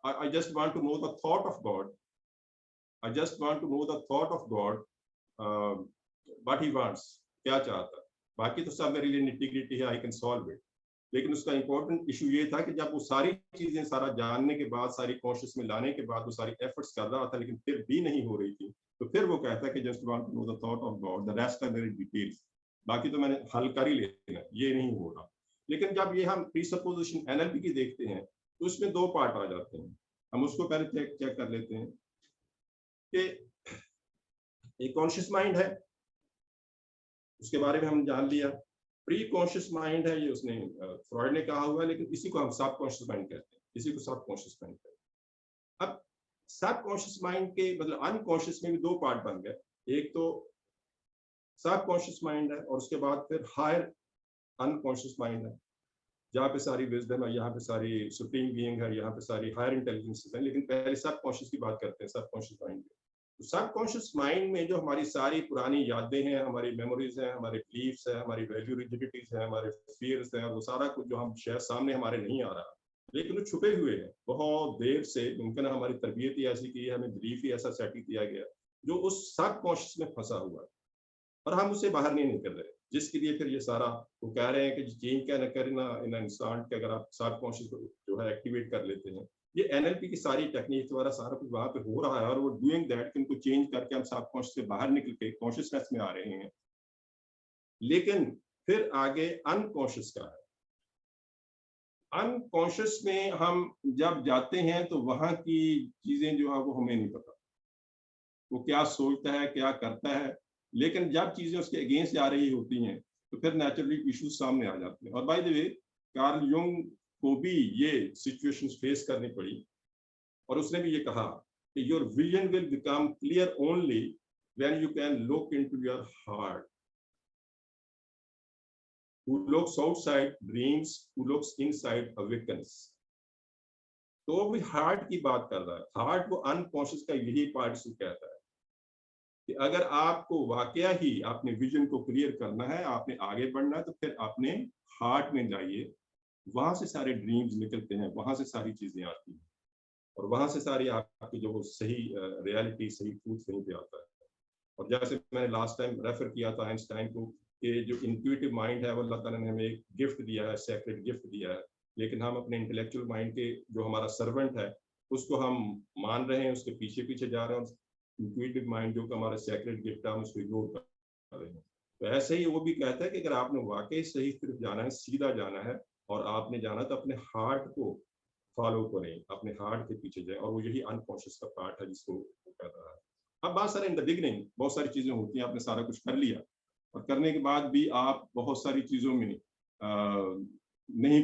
I just want to know the thought of God, I just want to know the thought of God, what he wants, क्या चाहता है, बाकी तो सब मेरे लिए निटी-ग्रिटी है, आई कैन सॉल्व इट। लेकिन उसका इंपॉर्टेंट इशू ये था कि जब वो सारी चीजें सारा जानने के बाद, सारी कॉन्शियस में लाने के बाद वो सारी एफर्ट्स कर रहा था लेकिन फिर भी नहीं हो रही थी, तो फिर वो कहता है कि just want to know the thought of God, the rest are very details, बाकी तो मैंने हल कर ही लेना, ये नहीं हो रहा। लेकिन जब ये हम प्रीसपोजिशन एनएलपी की देखते हैं तो उसमें दो पार्ट आ जाते हैं। हम उसको पहले चेक कर लेते हैं कि एक कॉन्शियस माइंड है, उसके बारे में हम जान लिया। प्री कॉन्शियस माइंड है, ये उसने फ्रॉइड ने कहा हुआ है, लेकिन इसी को हम सब कॉन्शियस माइंड कहते हैं, इसी को सब कॉन्शियस माइंड कहते हैं। अब सब कॉन्शियस माइंड के मतलब अनकॉन्शियस में भी दो पार्ट बन गए, एक तो सब कॉन्शियस माइंड है और उसके बाद फिर हायर अनकॉन्शियस माइंड है, जहाँ पे सारी विजडम है, यहाँ पे सारी सुप्रीम बीइंग है, यहाँ पे सारी हायर इंटेलिजेंस है। लेकिन पहले सब कॉन्शियस की बात करते हैं, सब कॉन्शियस माइंड में। तो सब कॉन्शियस माइंड में जो हमारी सारी पुरानी यादें हैं, हमारी मेमोरीज हैं, हमारे बिलीफ्स हैं, हमारी वैल्यू रिजिडिटीज हैं, हमारे फियर्स हैं, वो सारा कुछ जो हम शायद सामने हमारे नहीं आ रहा लेकिन वो छुपे हुए हैं बहुत देर से, मुमकिन हमारी तरबियत ही ऐसी की है, हमें बिलीफ ही ऐसा सेट किया गया जो उस सब कॉन्शियस में फंसा हुआ है और हम उससे बाहर नहीं निकल रहे, जिसके लिए फिर ये सारा वो कह रहे हैं कि चेंज क्या न करना इन इंसान के, अगर आप सब कॉन्शियस को जो है एक्टिवेट कर लेते हैं, ये एनएलपी की सारी टेक्निक द्वारा सारा कुछ वहां पे हो रहा है और वो डूइंग दैट कि उनको चेंज करके हम सब कॉन्शियस से बाहर निकल के कॉन्शियसनेस में आ रहे हैं। लेकिन फिर आगे अनकॉन्शियस का है। अनकॉन्शियस में हम जब जाते हैं तो वहां की चीजें जो है वो हमें नहीं पता, वो क्या सोचता है, क्या करता है, लेकिन जब चीजें उसके अगेंस्ट जा रही होती हैं तो फिर नेचुरली इश्यूज सामने आ जाते हैं। और by the way Carl Jung को भी ये सिचुएशंस फेस करनी पड़ी और उसने भी ये कहा कि your vision will become clear only when you can look into your heart. Who looks outside dreams, who looks inside awakens। तो वो भी हार्ट की बात कर रहा है। हार्ट वो अनकॉन्शियस का यही पार्ट इसको कहता है कि अगर आपको वाकया ही आपने विजन को क्लियर करना है, आपने आगे बढ़ना है, तो फिर अपने हार्ट में जाइए, वहां से सारे ड्रीम्स निकलते हैं, वहां से सारी चीजें आती हैं और वहां से सारी आपकी जो सही रियलिटी, सही ट्रूथ वहीं पे आता है। और जैसे मैंने लास्ट टाइम रेफर किया था आइंस्टाइन को कि जो इंट्यूटिव माइंड है वो अल्लाह ताला ने हमें एक गिफ्ट दिया है, सेक्रेट गिफ्ट दिया है, लेकिन हम अपने इंटेलेक्चुअल माइंड के जो हमारा सर्वेंट है उसको हम मान रहे हैं, उसके पीछे पीछे जा रहे हैं, इंट्यूटिव माइंड जो हमारा सेक्रेट गिफ्ट है हम उसको इग्नोर कर रहे हैं। तो ऐसे ही वो भी कहता है कि अगर आपने वाकई सही तरफ जाना है, सीधा जाना है और आपने जाना तो अपने हार्ट को फॉलो करें, अपने हार्ट के पीछे जाए, और वो यही अनकॉन्शियस का पार्ट है जिसको वो कर रहा है। अब बात सारे इन द बिगनिंग बहुत सारी चीजें होती हैं, आपने सारा कुछ कर लिया और करने के बाद भी आप बहुत सारी चीजों में नहीं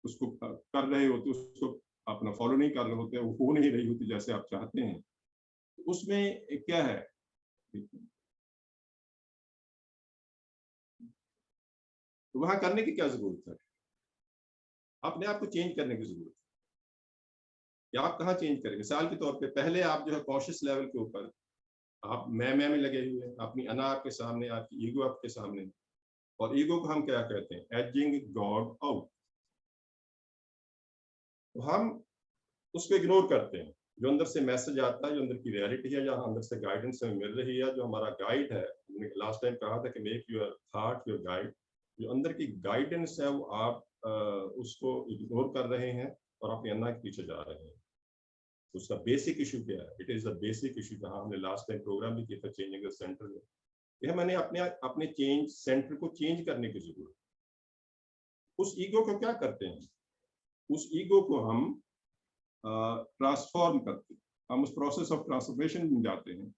उसको कर रहे होते, उसको अपना फॉलो नहीं कर रहे होते, वो हो नहीं रही होती जैसे आप चाहते हैं, तो उसमें क्या है, तो वहां करने की क्या जरूरत है, अपने आप को चेंज करने की जरूरत है। या आप कहाँ चेंज करें? मिसाल के तौर पे पहले आप जो है कॉन्शियस लेवल के ऊपर आप मैं में लगे हुए हैं, अपनी अना आपके सामने, आपकी ईगो आपके सामने, और ईगो को हम क्या कहते हैं? Ageing God out. तो हम उसको इग्नोर करते हैं। जो अंदर से मैसेज आता है, जो अंदर की रियलिटी है, या अंदर से गाइडेंस हमें मिल रही है, जो हमारा गाइड है, हमने लास्ट टाइम कहा था कि make your thought your guide. जो अंदर की गाइडेंस है वो आप उसको इग्नोर कर रहे हैं और अपने अन्ना के पीछे जा रहे हैं। तो उसका बेसिक इशू क्या है? It is the basic issue, जहाँ हमने लास्ट टाइम प्रोग्राम भी किया था चेंजिंग द सेंटर में। यह मैंने अपने चेंज सेंटर को चेंज करने की जरूरत। उस ईगो को क्या करते हैं? उस ईगो को हम ट्रांसफॉर्म करते हैं, हम उस प्रोसेस ऑफ ट्रांसफॉर्मेशन में जाते हैं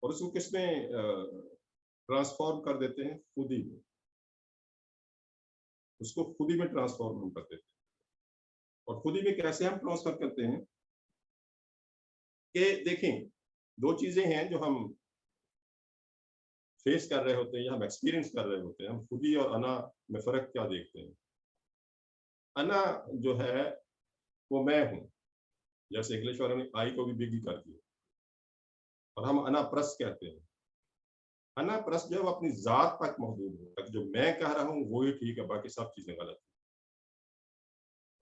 और उसको किसमें ट्रांसफॉर्म कर देते हैं? खुदी में। उसको खुदी में ट्रांसफॉर्म हम कर देते हैं। और खुदी में कैसे हम ट्रांसफर करते हैं कि देखें, दो चीजें हैं जो हम फेस कर रहे होते हैं या हम एक्सपीरियंस कर रहे होते हैं। हम खुदी और अना में फर्क क्या देखते हैं? अना जो है वो मैं हूं, जैसे इंग्लिश वालों ने आई को भी बिग कर दिया, और हम अनाप्रस कहते हैं। अनाप्रस जो है वो अपनी जात तक महदूद है, जो मैं कह रहा हूं वो ही ठीक है, बाकी सब चीजें गलत है।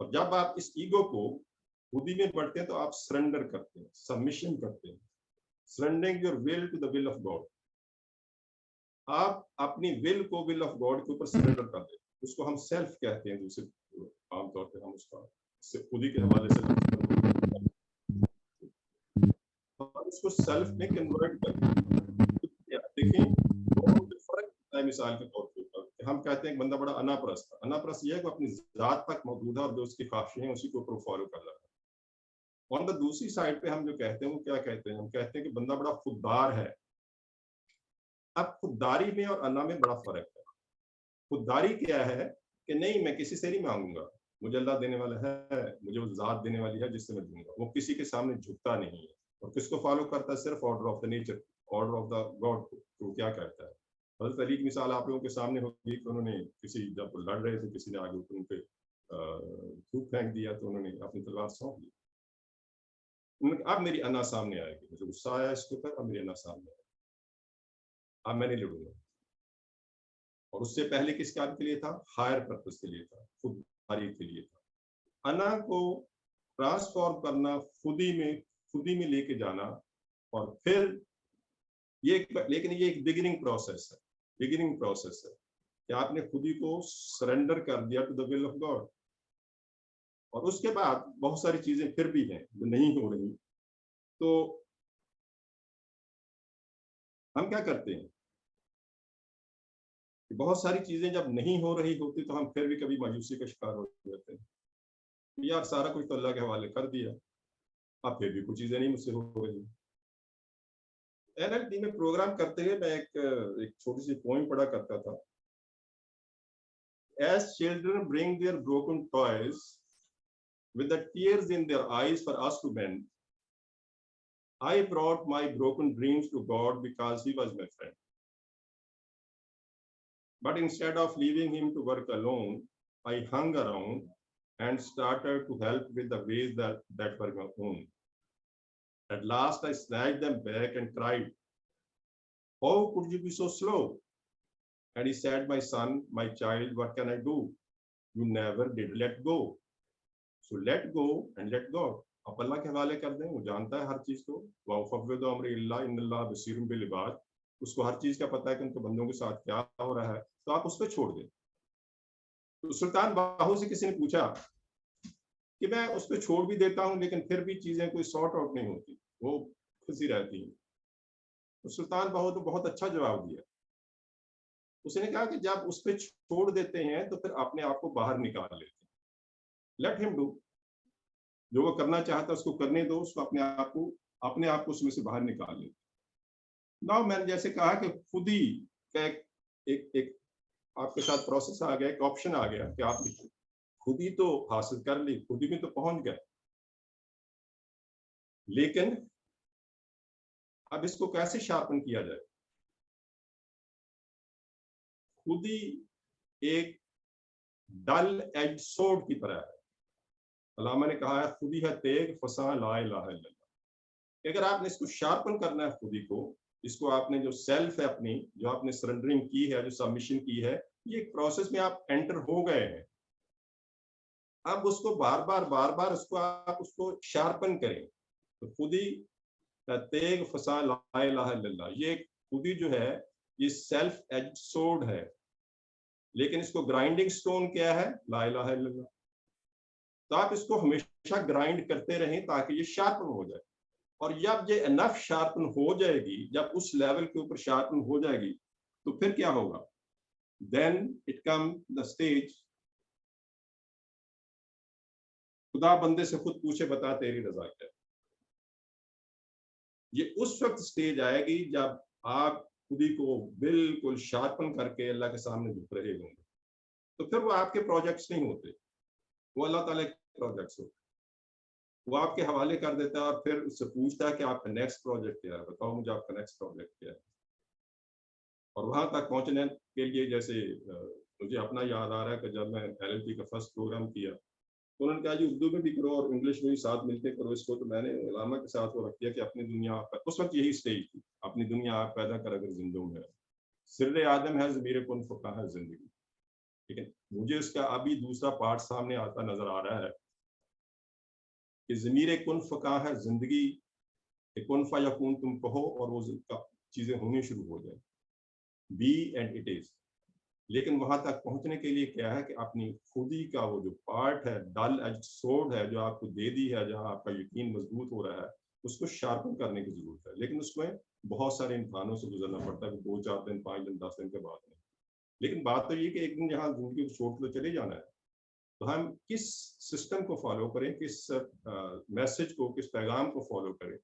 और जब आप इस ईगो को खुदी में बढ़ते हैं तो आप सरेंडर करते हैं, सबमिशन करते हैं, surrendering your will to the will of God. आप अपनी विल को विल ऑफ गॉड के ऊपर सरेंडर कर देते हैं। उसको हम सेल्फ कहते हैं, दूसरे आमतौर पर हम उसका खुदी के हवाले से और उसको सेल्फ में कन्वर्ट करते हैं। देखिए बहुत फर्क है। मिसाल के तौर पर हम कहते हैं बंदा बड़ा अनाप्रस था। अनाप्रस यह है कि अपनी जात तक मौजूद है और जो उसकी ख्वाहिशें हैं उसी को ऊपर फॉलो कर रहा है। ऑन द दूसरी साइड पे हम जो कहते हैं वो क्या कहते हैं? हम कहते हैं कि बंदा बड़ा खुददार है। अब खुददारी में और अना में बड़ा फर्क है। खुददारी क्या है कि नहीं, मैं किसी से नहीं मांगूंगा, मुझे अल्लाह देने वाला है, मुझे वो जात देने वाली है जिससे मैं दूंगा। वो किसी के सामने झुकता नहीं है और किसको फॉलो करता है? सिर्फ order of the nature, order of the God को। तो क्या कहता है? हज़रत अली की मिसाल आप लोगों के सामने होगी कि उन्होंने किसी, जब लड़ रहे थे, किसी ने आगे ऊपर उन पे थूक फेंक दिया तो उन्होंने अपनी तलवार सौंप दी। अब मेरी अना सामने आएगी, मुझे गुस्सा आया इसके ऊपर, अब मेरी अना सामने आएगी, अब मैं नहीं लड़ूंगा। और उससे पहले किस काम के लिए था? हायर पर्पस के लिए था, खुददारी के लिए था। अना को ट्रांसफॉर्म करना, खुदी में लेके जाना, और फिर लेकिन ये एक बिगिनिंग प्रोसेस है कि आपने खुदी को सरेंडर कर दिया to the will of God. और उसके बाद बहुत सारी चीजें फिर भी हैं जो नहीं हो रही, तो हम क्या करते हैं? बहुत सारी चीजें जब नहीं हो रही होती तो हम फिर भी कभी मायूसी का शिकार हो जाते हैं। यार सारा कुछ तो अल्लाह के हवाले कर दिया, अब फिर भी कुछ चीजें नहीं मुझसे हो रही। NLP में प्रोग्राम करते हुए मैं एक छोटी सी पोइम पढ़ा करता था। As children bring their broken toys with the tears in their eyes for us to mend, I brought my broken dreams to God because He was my friend. But instead of leaving Him to work alone, I hung around and started to help with the ways that were my own. At last, I snatched them back and cried, "How could you be so slow?" And he said, "My son, my child, what can I do? You never did let go. So let go and let God." आप अल्लाह के हवाले कर दें, वो जानता है हर चीज को। वफ़व्विदु अम्री इल्ला इन्नल्लाह बसीरुम बिल इबाद। उसको हर चीज का पता है कि उनके बंदों के साथ क्या हो रहा है, तो आप उस पर छोड़ दें। तो सुल्तान बाहू से किसी ने पूछा कि मैं उस पर छोड़ भी देता हूँ लेकिन फिर भी चीजें कोई सॉर्ट आउट नहीं होती, वो खुशी रहती हैं। तो सुल्तान बाहू तो बहुत अच्छा जवाब दिया। उसने कहा कि जब उस पर छोड़ देते हैं तो फिर अपने आप को बाहर निकाल लेते हैं। लेट हिम डू, जो वो करना चाहता है उसको करने दो, उसको अपने आप को उसमें से बाहर निकाल लेते। नाउ मैंने जैसे कहा कि खुदी का एक आपके साथ प्रोसेस आ गया, एक ऑप्शन आ गया कि आप खुद ही तो हासिल कर ली, खुद ही में तो पहुंच गए, लेकिन अब इसको कैसे शार्पन किया जाए? खुद ही एक डल एज सोर्ड की तरह है। अल्लामा ने कहा है खुद ही है तेग फसा ला इलाहा इल्लल्लाह। अगर आपने इसको शार्पन करना है खुद ही को, इसको आपने जो सेल्फ है अपनी, जो आपने सरेंडरिंग की है, जो सबमिशन की है, ये एक प्रोसेस में आप एंटर हो गए हैं। अब उसको बार बार उसको आप उसको शार्पन करें। तो खुद ही तेग फसा ला इलाहा इल्लल्लाह, ये खुद ही जो है ये सेल्फ एज सोर्ड है, लेकिन इसको ग्राइंडिंग स्टोन क्या है? ला इलाहा इल्लल्लाह। तो आप इसको हमेशा ग्राइंड करते रहें ताकि ये शार्पन हो जाए। और जब ये इनफ शार्पन हो जाएगी, जब उस लेवल के ऊपर शार्पन हो जाएगी, तो फिर क्या होगा? Then it come the stage, खुदा बंदे से खुद पूछे बता तेरी रजा क्या है। ये उस वक्त स्टेज आएगी जब आप खुद ही को बिल्कुल शार्पन करके अल्लाह के सामने झुक रहे होंगे। तो फिर वो आपके प्रोजेक्ट्स नहीं होते, वो अल्लाह ताला के प्रोजेक्ट्स होते। वो आपके हवाले कर देता है और फिर उससे पूछता है कि आपका नेक्स्ट प्रोजेक्ट क्या है, बताओ मुझे आपका नेक्स्ट प्रोजेक्ट क्या है। और वहां तक पहुंचने के लिए जैसे मुझे अपना याद आ रहा है कि जब मैं LLB का फर्स्ट प्रोग्राम किया तो उन्होंने कहा जी उर्दू में भी करो और इंग्लिश में भी साथ मिलके करो इसको। तो मैंने उलामा के साथ वो रख दिया कि अपनी दुनिया, उस वक्त यही स्टेज थी, अपनी दुनिया आप पैदा कर अगर जिंदों में, सिर्रे आदम है ज़मीर कुन फ़क़ा है जिंदगी। ठीक है, मुझे उसका अभी दूसरा पार्ट सामने आता नजर आ रहा है कि ज़मीर कुन फ़क़ा है जिंदगी, कुन फ़यकून तुम कहो और वो चीजें होनी शुरू हो जाए, बी एंड इट इज। लेकिन वहां तक पहुंचने के लिए क्या है कि अपनी खुदी का वो जो पार्ट है, डल एज सोर्ड है जो आपको दे दी है, जहां आपका यकीन मजबूत हो रहा है, उसको शार्पन करने की जरूरत है। लेकिन उसमें बहुत सारे इम्तिहानों से गुजरना पड़ता है, 2-4 दिन, 5 दिन, 10 दिन के बाद में। लेकिन बात तो ये कि एक दिन यहाँ जिंदगी को छोड़ तो चले जाना है, तो हम किस सिस्टम को फॉलो करें, किस मैसेज को, किस पैगाम को फॉलो करें।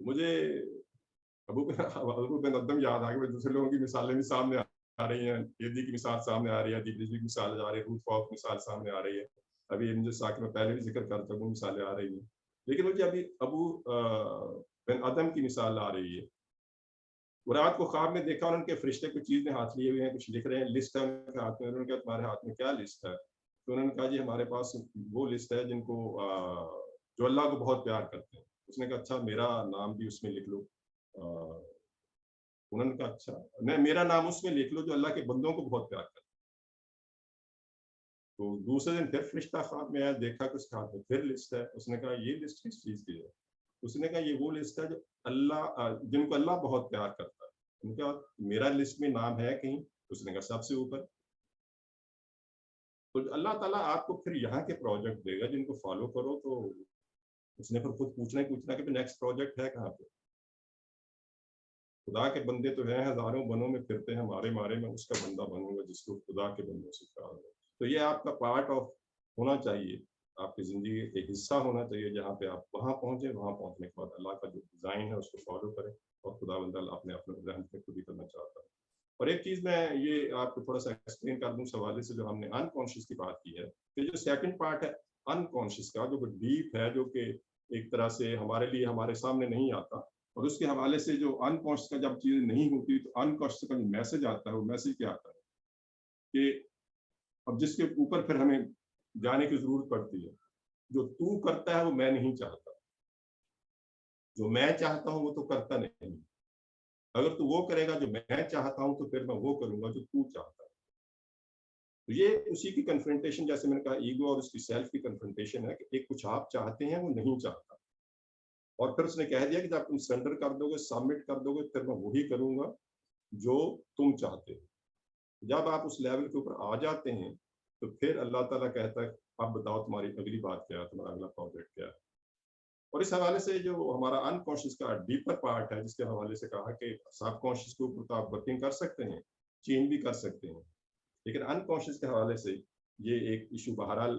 मुझे अबू बिन अदम याद आ गया, दूसरे लोगों की मिसालें भी सामने आ रही हैं, ईदी की मिसाल सामने आ रही है, बिजली की मिसाल आ रही है, रूट फॉक मिसाल सामने आ रही है, अभी मुझे साथ में पहले भी जिक्र करता हूँ मिसालें आ रही हैं। लेकिन मुझे अभी अबू बिन अदम की मिसाल आ रही है। वो रात को ख्वाब में देखा, उनके फरिश्ते कुछ चीज़ें हाथ लिए हुए हैं, कुछ लिख रहे हैं, लिस्ट है उनके हाथ में। उन्होंने कहा तुम्हारे हाथ में क्या लिस्ट है? तो उन्होंने कहा जी हमारे पास वो लिस्ट है जिनको जो अल्लाह को बहुत प्यार करते हैं। उसने कहा अच्छा मेरा नाम भी उसमें लिख लो। उन्होंने कहा अच्छा मैं मेरा नाम उसमें लिख लो जो अल्लाह के बंदों को बहुत प्यार करता है। तो दूसरे दिन फिर फरिश्ता ख्वाब में आया, देखा कि उसके हाथ में फिर लिस्ट है। उसने कहा ये लिस्ट किस चीज़ की है? उसने कहा ये वो लिस्ट है जो अल्लाह, जिनको अल्लाह बहुत प्यार करता है। उनका मेरा लिस्ट में नाम है कहीं? उसने कहा सबसे ऊपर। तो अल्लाह ताला आपको फिर यहाँ के प्रोजेक्ट देगा जिनको फॉलो करो। तो उसने फिर खुद पूछना कि नेक्स्ट प्रोजेक्ट है कहाँ पे? खुदा के बंदे तो हैं, हजारों बनों में फिरते हैं, मारे मारे में उसका बंदा बनूंगा जिसको खुदा के बंदों से प्यार हो। तो ये आपका पार्ट ऑफ होना चाहिए, आपकी ज़िंदगी का हिस्सा होना चाहिए, जहाँ पे आप वहाँ पहुँचे। वहाँ पहुँचने के बाद अल्लाह का जो डिज़ाइन है उसको फॉलो करें और खुदा बंदा अपने रहम पे खुद ही करना चाहता है। और एक चीज़ मैं ये आपको थोड़ा सा एक्सप्लेन कर दूँ इस हवाले से, जो हमने अनकॉन्शियस की बात की है, तो जो सेकंड पार्ट है अनकॉन्शियस का, जो डीप है, जो कि एक तरह से हमारे लिए हमारे सामने नहीं आता, और उसके हवाले से जो अनकॉन्शियस का जब चीज़ें नहीं होती तो अनकॉन्शियस का जो मैसेज आता है, वो मैसेज क्या आता है कि अब जिसके ऊपर फिर हमें जाने की जरूरत पड़ती है, जो तू करता है वो मैं नहीं चाहता, जो मैं चाहता हूँ वो तो करता नहीं। अगर तू वो करेगा जो मैं चाहता हूँ तो फिर मैं वो करूंगा जो तू चाहता है। तो ये उसी की कन्फ्रंटेशन, जैसे मैंने कहा ईगो और उसकी सेल्फ की कन्फ्रंटेशन है कि एक कुछ आप चाहते हैं वो नहीं चाहता, और फिर उसने कह दिया कि जब तुम सरेंडर कर दोगे, सबमिट कर दोगे, फिर मैं वही करूंगा जो तुम चाहते हो। जब आप उस लेवल के ऊपर आ जाते हैं तो फिर अल्लाह ताला कहता है अब बताओ तुम्हारी अगली बात क्या है, तुम्हारा अगला प्रोजेक्ट क्या है। और इस हवाले से जो हमारा अनकॉन्शियस का डीपर पार्ट है, जिसके हवाले से कहा कि सब कॉन्शियस के ऊपर तो आप वर्किंग कर सकते हैं, चेंज भी कर सकते हैं, लेकिन अनकॉन्शियस के हवाले से ये एक इशू बहरहाल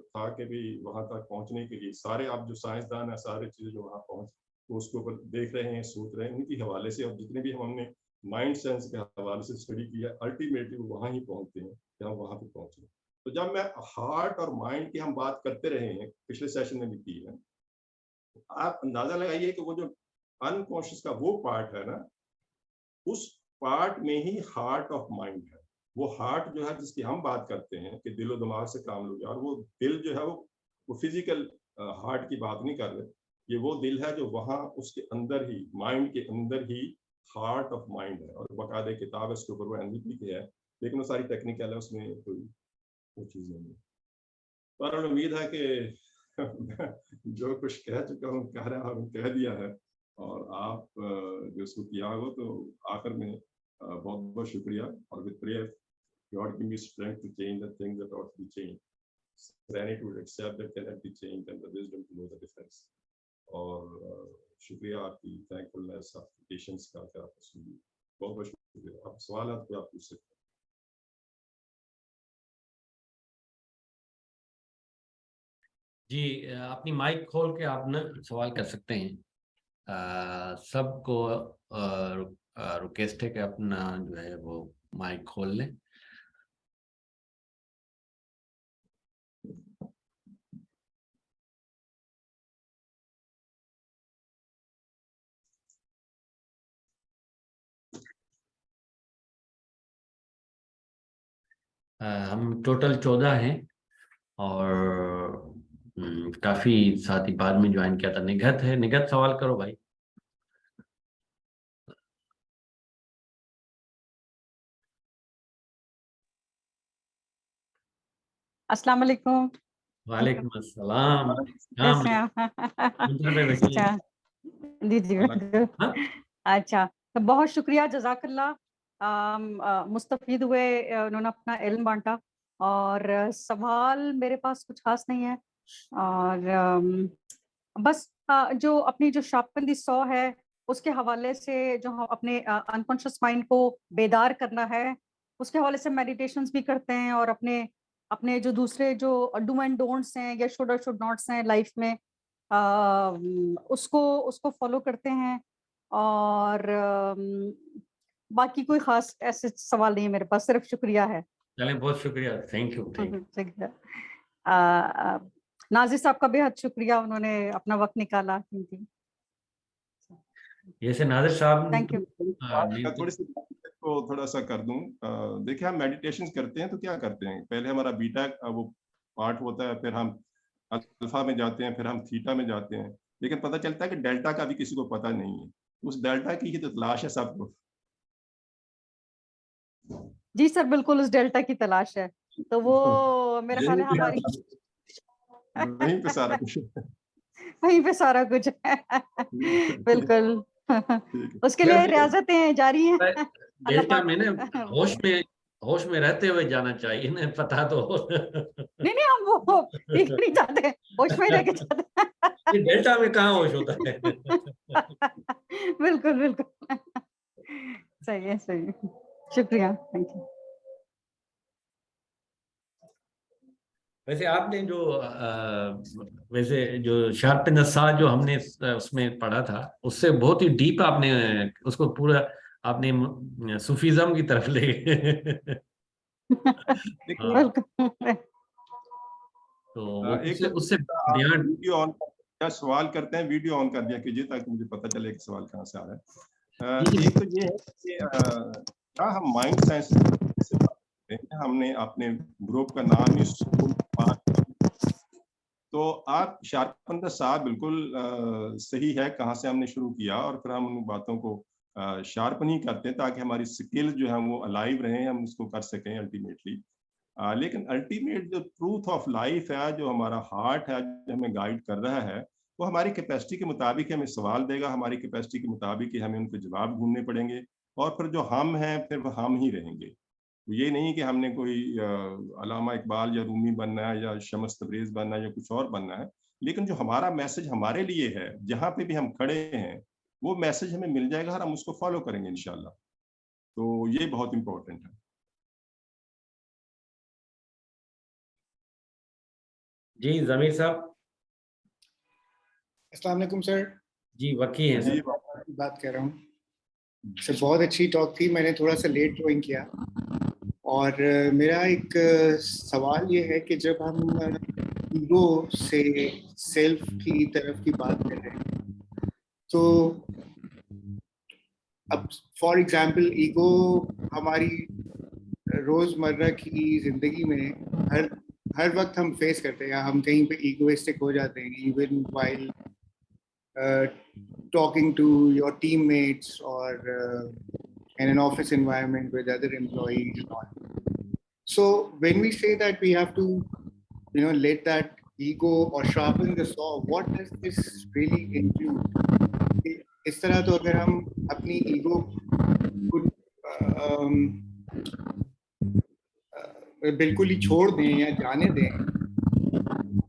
था कि भी वहाँ तक पहुँचने के लिए सारे आप जो साइंसदान हैं, सारे चीज़ें जो वहाँ पहुँच तो उसके ऊपर देख रहे हैं, सोच रहे हैं, उनके हवाले से अब जितने भी हमने माइंड सेंस के हवाले से स्टडी किया, अल्टीमेटली वहाँ ही पहुंचते हैं जहाँ वहाँ पे पहुंचे। तो जब मैं हार्ट और माइंड की हम बात करते रहे हैं, पिछले सेशन में भी की है, आप अंदाजा लगाइए कि वो जो अनकॉन्शियस का वो पार्ट है ना, उस पार्ट में ही हार्ट ऑफ माइंड है। वो हार्ट जो है जिसकी हम बात करते हैं कि दिलो दिमाग से काम लो, और वो दिल जो है वो फिजिकल हार्ट की बात नहीं कर रहे, ये वो दिल है जो वहाँ उसके अंदर ही, माइंड के अंदर ही हार्ट ऑफ माइंड है। और बाकायदा किताब है उसके ऊपर, वो एनडीपी की है, लेकिन वो सारी टेक्निकल है, उसमें कोई वो चीज़ नहीं है। पर उम्मीद है कि जो कुछ कह चुका हूँ, कह रहा हूँ, कह दिया है, और आप जो उसको किया हो, तो आखिर में बहुत बहुत शुक्रिया। और with prayer God give me strength to change the things that ought to be changed, serenity to accept that cannot be changed, and the wisdom to know the difference. और शुक्रिया आपकी, थैंकफुलनेस, आपकी पेशेंस का, क्या आपने सुनी, बहुत बहुत शुक्रिया। आप सवाल आप पूछ सकते हैं। जी, अपनी माइक खोल के आप ना सवाल कर सकते हैं। सबको रिक्वेस्ट है कि अपना जो है वो माइक खोल लें। हम टोटल 14 हैं, और काफी साथी बाद में ज्वाइन किया था। निगत है, निगत सवाल करो भाई। अस्सलाम वालेकुम। वालेकुम अस्सलाम। कैसे हैं आप? अच्छा, जी जी बिल्कुल। अच्छा, तो बहुत शुक्रिया, जज़ाकल्लाह। मुस्तफ़ीद हुए, उन्होंने अपना इल्म बांटा, और सवाल मेरे पास कुछ खास नहीं है, और बस जो अपनी जो शार्पन दी सॉ है उसके हवाले से, जो हम अपने अनकॉन्शियस माइंड को बेदार करना है, उसके हवाले से मेडिटेशंस भी करते हैं, और अपने अपने जो दूसरे जो डू एंड डोंट्स हैं या शुड और शुड नॉट्स हैं लाइफ में, उसको उसको फॉलो करते हैं। और बाकी कोई खास ऐसे सवाल नहीं है मेरे पास, सिर्फ शुक्रिया है। चलें, बहुत शुक्रिया, थैंक यू। नाजिर साहब का बेहद शुक्रिया, उन्होंने अपना वक्त निकाला कीमती। जैसे नाजिर साहब, थैंक यू। थोड़ी सी को थोड़ा सा कर दूं। देखिए, हम मेडिटेशन करते हैं तो क्या करते हैं, पहले हमारा बीटा वो पार्ट होता है, फिर हम अल्फा में जाते हैं, फिर हम थीटा में जाते हैं, लेकिन पता चलता है कि डेल्टा का भी किसी को पता नहीं है। उस डेल्टा की ही तो तलाश है सबको। जी सर, बिल्कुल उस डेल्टा की तलाश है, तो वो मेरा ख्याल है हमारी वहीं पे सारा कुछ वहीं पे सारा कुछ है। बिल्कुल। उसके लिए रियाजतें जारी हैं। डेल्टा में ना होश में रहते हुए जाना चाहिए ना, पता तो नहीं, हम वो ठीक नहीं चाहते, होश में रह के चाहते हैं। ये डेल्टा में कहाँ होश होता है। बिल्कुल बिल्कुल सही है, सही है। शुक्रिया, थैंक यू। वैसे आपने जो वैसे जो शार्पन द सॉ जो हमने उसमें पढ़ा था, उससे बहुत ही डीप आपने उसको पूरा आपने सूफीज्म की तरफ ले तो वो उससे ध्यान। वीडियो ऑन, क्या सवाल करते हैं, वीडियो ऑन कर दिया कीजिए ताकि मुझे पता चले कि सवाल कहाँ से आ रहा है। एक तो ये है कि क्या हम माइंड साइंस से बात करते हैं, हमने अपने ग्रुप का नाम ही तो आप शार्पन द सॉ बिल्कुल सही है, कहाँ से हमने शुरू किया, और फिर हम उन बातों को शार्पन ही करते हैं ताकि हमारी स्किल जो है वो अलाइव रहें, हम उसको कर सकें अल्टीमेटली। लेकिन अल्टीमेट जो ट्रूथ ऑफ लाइफ है, जो हमारा हार्ट है, जो हमें गाइड कर रहा है, वो हमारी कैपेसिटी के मुताबिक हमें सवाल देगा, हमारी कैपेसिटी के मुताबिक ही हमें उनके जवाब ढूंढने पड़ेंगे, और फिर जो हम हैं फिर वो हम ही रहेंगे। तो ये नहीं कि हमने कोई अलामा इकबाल या रूमी बनना है या शम्स तबरेज़ बनना है या कुछ और बनना है, लेकिन जो हमारा मैसेज हमारे लिए है, जहाँ पे भी हम खड़े हैं, वो मैसेज हमें मिल जाएगा और हम उसको फॉलो करेंगे इंशाल्लाह। तो ये बहुत इंपॉर्टेंट है। जी जमीर साहब। अस्सलाम वालेकुम सर। जी, वकी हैं जी, बात कर रहा हूँ। सर बहुत अच्छी टॉक थी। मैंने थोड़ा सा लेट ज्वाइन किया और मेरा एक सवाल ये है कि जब हम ईगो से सेल्फ की तरफ की बात कर रहे हैं तो अब फॉर एग्जांपल ईगो हमारी रोजमर्रा की जिंदगी में हर वक्त हम फेस करते हैं, या हम कहीं पे ईगोइस्टिक हो जाते हैं even while talking to your teammates or in an office environment with other employees and all. So when we say that we have to, let that ego or sharpen the saw, what does this really include? इस तरह तो अगर हम अपनी ego को बिल्कुल ही छोड़ दें या जाने दें,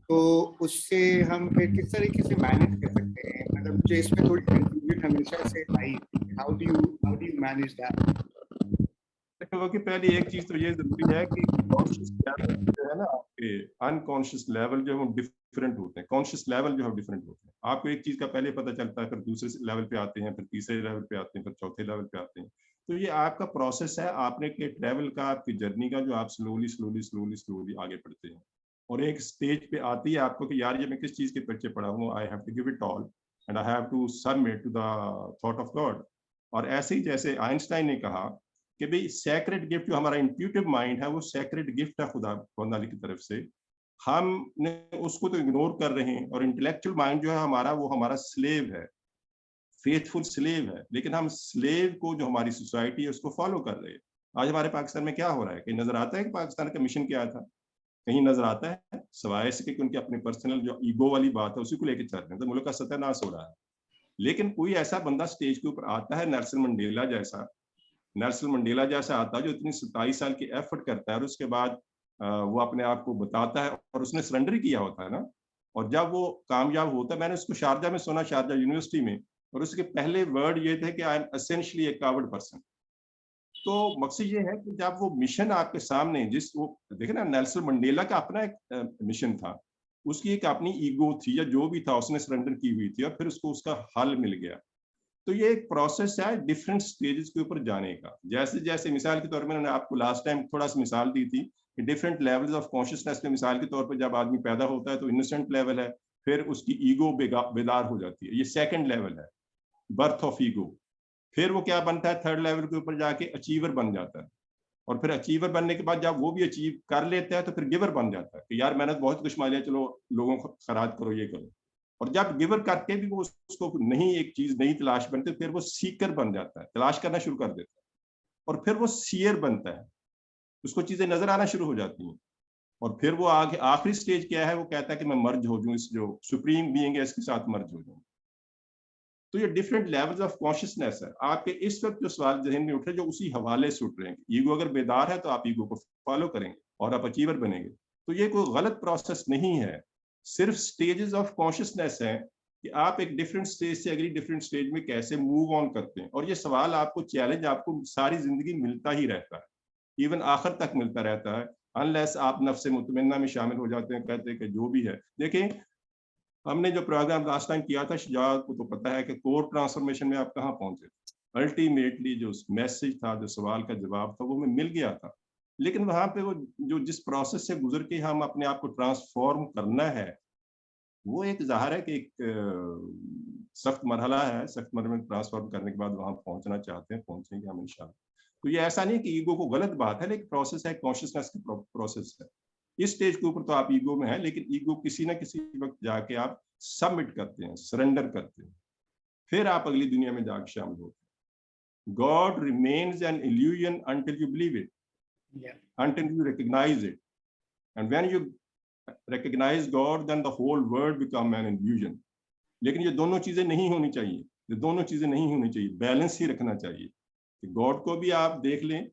तो उससे हम फिर किस तरीके से मैनेज कर सकते हैं? मतलब मुझे इसमें थोड़ी कंफ्यूजन हमेशा से आई। How do you manage that? देखो कि पहले एक चीज तो ये जरूरी है कि कॉन्शियस लेवल जो है ना, आपके अनकॉन्शियस लेवल जो है वो डिफरेंट होते हैं, कॉन्शियस लेवल जो है डिफरेंट होते हैं। आपको एक चीज का पहले पता चलता है, फिर दूसरे लेवल पे आते हैं, फिर तीसरे लेवल पे आते हैं, फिर चौथे लेवल पे आते हैं। तो ये आपका प्रोसेस है, आपने के ट्रेवल का, आपकी जर्नी का, जो आप स्लोली आगे बढ़ते हैं और एक स्टेज पे आती है आपको कि यार ये मैं किस चीज के पीछे पड़ा हूँ, I have to give it all and I have to submit to the thought of God. और ऐसे ही जैसे आइंस्टाइन ने कहा कि भाई सैक्रेड गिफ्ट, जो हमारा इंट्यूटिव माइंड है वो सैक्रेड गिफ्ट है खुदा की तरफ से, हमने उसको तो इग्नोर कर रहे हैं। और इंटेलेक्चुअल माइंड जो है हमारा, वो हमारा स्लेव है, फेथफुल स्लेव है, लेकिन हम स्लेव को जो हमारी सोसाइटी है उसको फॉलो कर रहे हैं। आज हमारे पाकिस्तान में क्या हो रहा है? कहीं नजर आता है कि पाकिस्तान का मिशन क्या था? कहीं नजर आता है? सवाए इसके कि उनकी अपनी पर्सनल जो ईगो वाली बात है उसी को लेकर चल रहे हैं, तो मुल्क का सत्यानाश हो रहा है। लेकिन कोई ऐसा बंदा स्टेज के ऊपर आता है, नेल्सन मंडेला जैसा आता है, जो इतनी 27 साल की एफर्ट करता है और उसके बाद वो अपने आप को बताता है, और उसने सरेंडर किया होता है ना, और जब वो कामयाब होता है, मैंने उसको शारजा में सुना, शारजा यूनिवर्सिटी में, और उसके पहले वर्ड ये थे कि I am essentially a coward person. तो मकसद ये है कि जब वो मिशन आपके सामने, वो देखे ना, नेल्सन मंडेला का अपना एक मिशन था, उसकी एक अपनी ईगो थी या जो भी था, उसने सरेंडर की हुई थी और फिर उसको उसका हल मिल गया। तो ये एक प्रोसेस है डिफरेंट स्टेजेस के ऊपर जाने का। जैसे जैसे मिसाल के तौर पर मैंने आपको लास्ट टाइम थोड़ा सा मिसाल दी थी कि डिफरेंट लेवल्स ऑफ कॉन्शियसनेस में, मिसाल के तौर पर जब आदमी पैदा होता है तो इनोसेंट लेवल है, फिर उसकी ईगो बेदार हो जाती है, ये सेकंड लेवल है, बर्थ ऑफ ईगो। फिर वो क्या बनता है? थर्ड लेवल के ऊपर जाके अचीवर बन जाता है, और फिर अचीवर बनने के बाद जब वो भी अचीव कर लेता है तो फिर गिवर बन जाता है कि यार मैंने बहुत कुछ मार लिया, चलो लोगों को खराज करो, ये करो। और जब गिवर करके भी वो उसको नहीं एक चीज नई तलाश बनती, फिर वो सीकर बन जाता है, तलाश करना शुरू कर देता है, और फिर वो सीयर बनता है, उसको चीजें नजर आना शुरू हो जाती हैं। और फिर वो आगे आखिरी स्टेज क्या है? वो कहता है कि मैं मर्ज हो जाऊं, इस जो सुप्रीम बीइंग है इसके साथ मर्ज हो जाऊं। तो ये डिफरेंट लेवल्स ऑफ कॉन्शियसनेस है। आपके इस वक्त जो सवाल जहन में उठ रहे, जो उसी हवाले से उठ रहे हैं। ईगो अगर बेदार है तो आप ईगो को फॉलो करेंगे और आप अचीवर बनेंगे। तो ये कोई गलत प्रोसेस नहीं है, सिर्फ स्टेजेस ऑफ कॉन्शियसनेस है कि आप एक डिफरेंट स्टेज से अगली डिफरेंट स्टेज में कैसे मूव ऑन करते हैं। और ये सवाल आपको, चैलेंज आपको सारी जिंदगी मिलता ही रहता है, इवन आखिर तक मिलता रहता है, अनलेस आप नफ्स मुतमन्ना में शामिल हो जाते हैं, कहते हैं कि जो भी है। देखें, हमने जो प्रोग्राम लास्ट टाइम किया था, शुजात को तो पता है कि कोर ट्रांसफॉर्मेशन में आप कहाँ पहुंचे। अल्टीमेटली जो मैसेज था, जो सवाल का जवाब था, वो हमें मिल गया था। लेकिन वहां पे वो जो जिस प्रोसेस से गुजर के हम अपने आप को ट्रांसफॉर्म करना है, वो एक ज़ाहिर है कि एक सख्त मरहला है। सख्त मरहले में ट्रांसफॉर्म करने के बाद वहां पहुंचना चाहते हैं, पहुंचेंगे हम इंशाल्लाह। तो ये ऐसा नहीं कि ईगो को गलत बात है, लेकिन प्रोसेस है, कॉन्शियसनेस की प्रोसेस है। इस स्टेज के ऊपर तो आप ईगो में हैं, लेकिन ईगो किसी ना किसी वक्त जाके आप सबमिट करते हैं, सरेंडर करते हैं, फिर आप अगली दुनिया में जाके शामिल होते हैं। God remains an illusion until you believe it, until you recognize it, and when you recognize God, then the whole world become an illusion. लेकिन ये दोनों चीजें नहीं होनी चाहिए, ये दोनों चीजें नहीं होनी चाहिए, बैलेंस ही रखना चाहिए कि गॉड को भी आप देख लें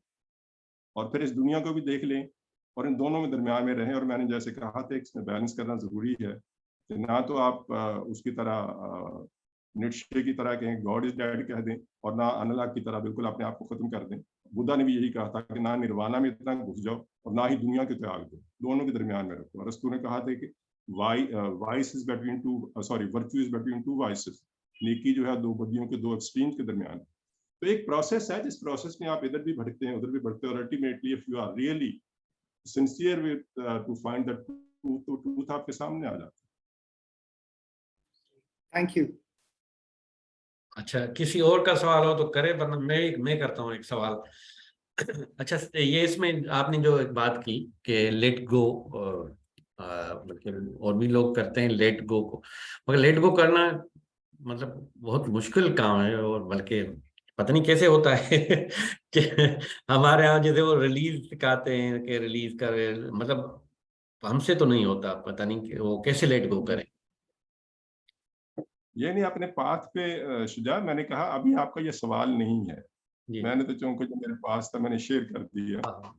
और फिर इस दुनिया को भी देख लें, और इन दोनों में दरमियान में रहें। और मैंने जैसे कहा था, इसमें बैलेंस करना जरूरी है कि ना तो आप उसकी तरह निट्शे की तरह कहें गॉड इज डेड कह दें, और ना अनला की तरह बिल्कुल अपने आप को खत्म कर दें। बुद्धा ने भी यही कहा था कि ना निर्वाणा में इतना घुस जाओ और ना ही दुनिया के त्याग दो, दोनों के दरमियान में रखो। अरस्तु ने कहा था कि vice is between two, sorry, virtue is between two vices. नेकी जो है दो बदियों के, दो एक्सट्रीम्स के दरमियान। तो एक प्रोसेस है, जिस प्रोसेस में आप इधर भी भटकते हैं उधर भी भटकते हैं, और ultimately if you are really sincere with to find the truth, तो ट्रूथ आपके सामने आ जाता है। Thank you. अच्छा, किसी और का सवाल हो तो करे, वरना मैं करता हूँ एक सवाल। अच्छा, ये इसमें आपने जो एक बात की कि लेट गो, मतलब और भी लोग करते हैं लेट गो को, मगर लेट गो करना मतलब बहुत मुश्किल काम है, और बल्कि पता नहीं कैसे होता है कि हमारे यहाँ जैसे वो रिलीज सिखाते हैं कि रिलीज कर, मतलब हमसे तो नहीं होता, पता नहीं कि वो कैसे लेट गो करें। ये नहीं अपने पाथ पे शुजा, मैंने कहा अभी आपका ये सवाल नहीं है, जी। मैंने तो चूंकि जो मेरे पास था मैंने शेयर कर दिया। हाँ।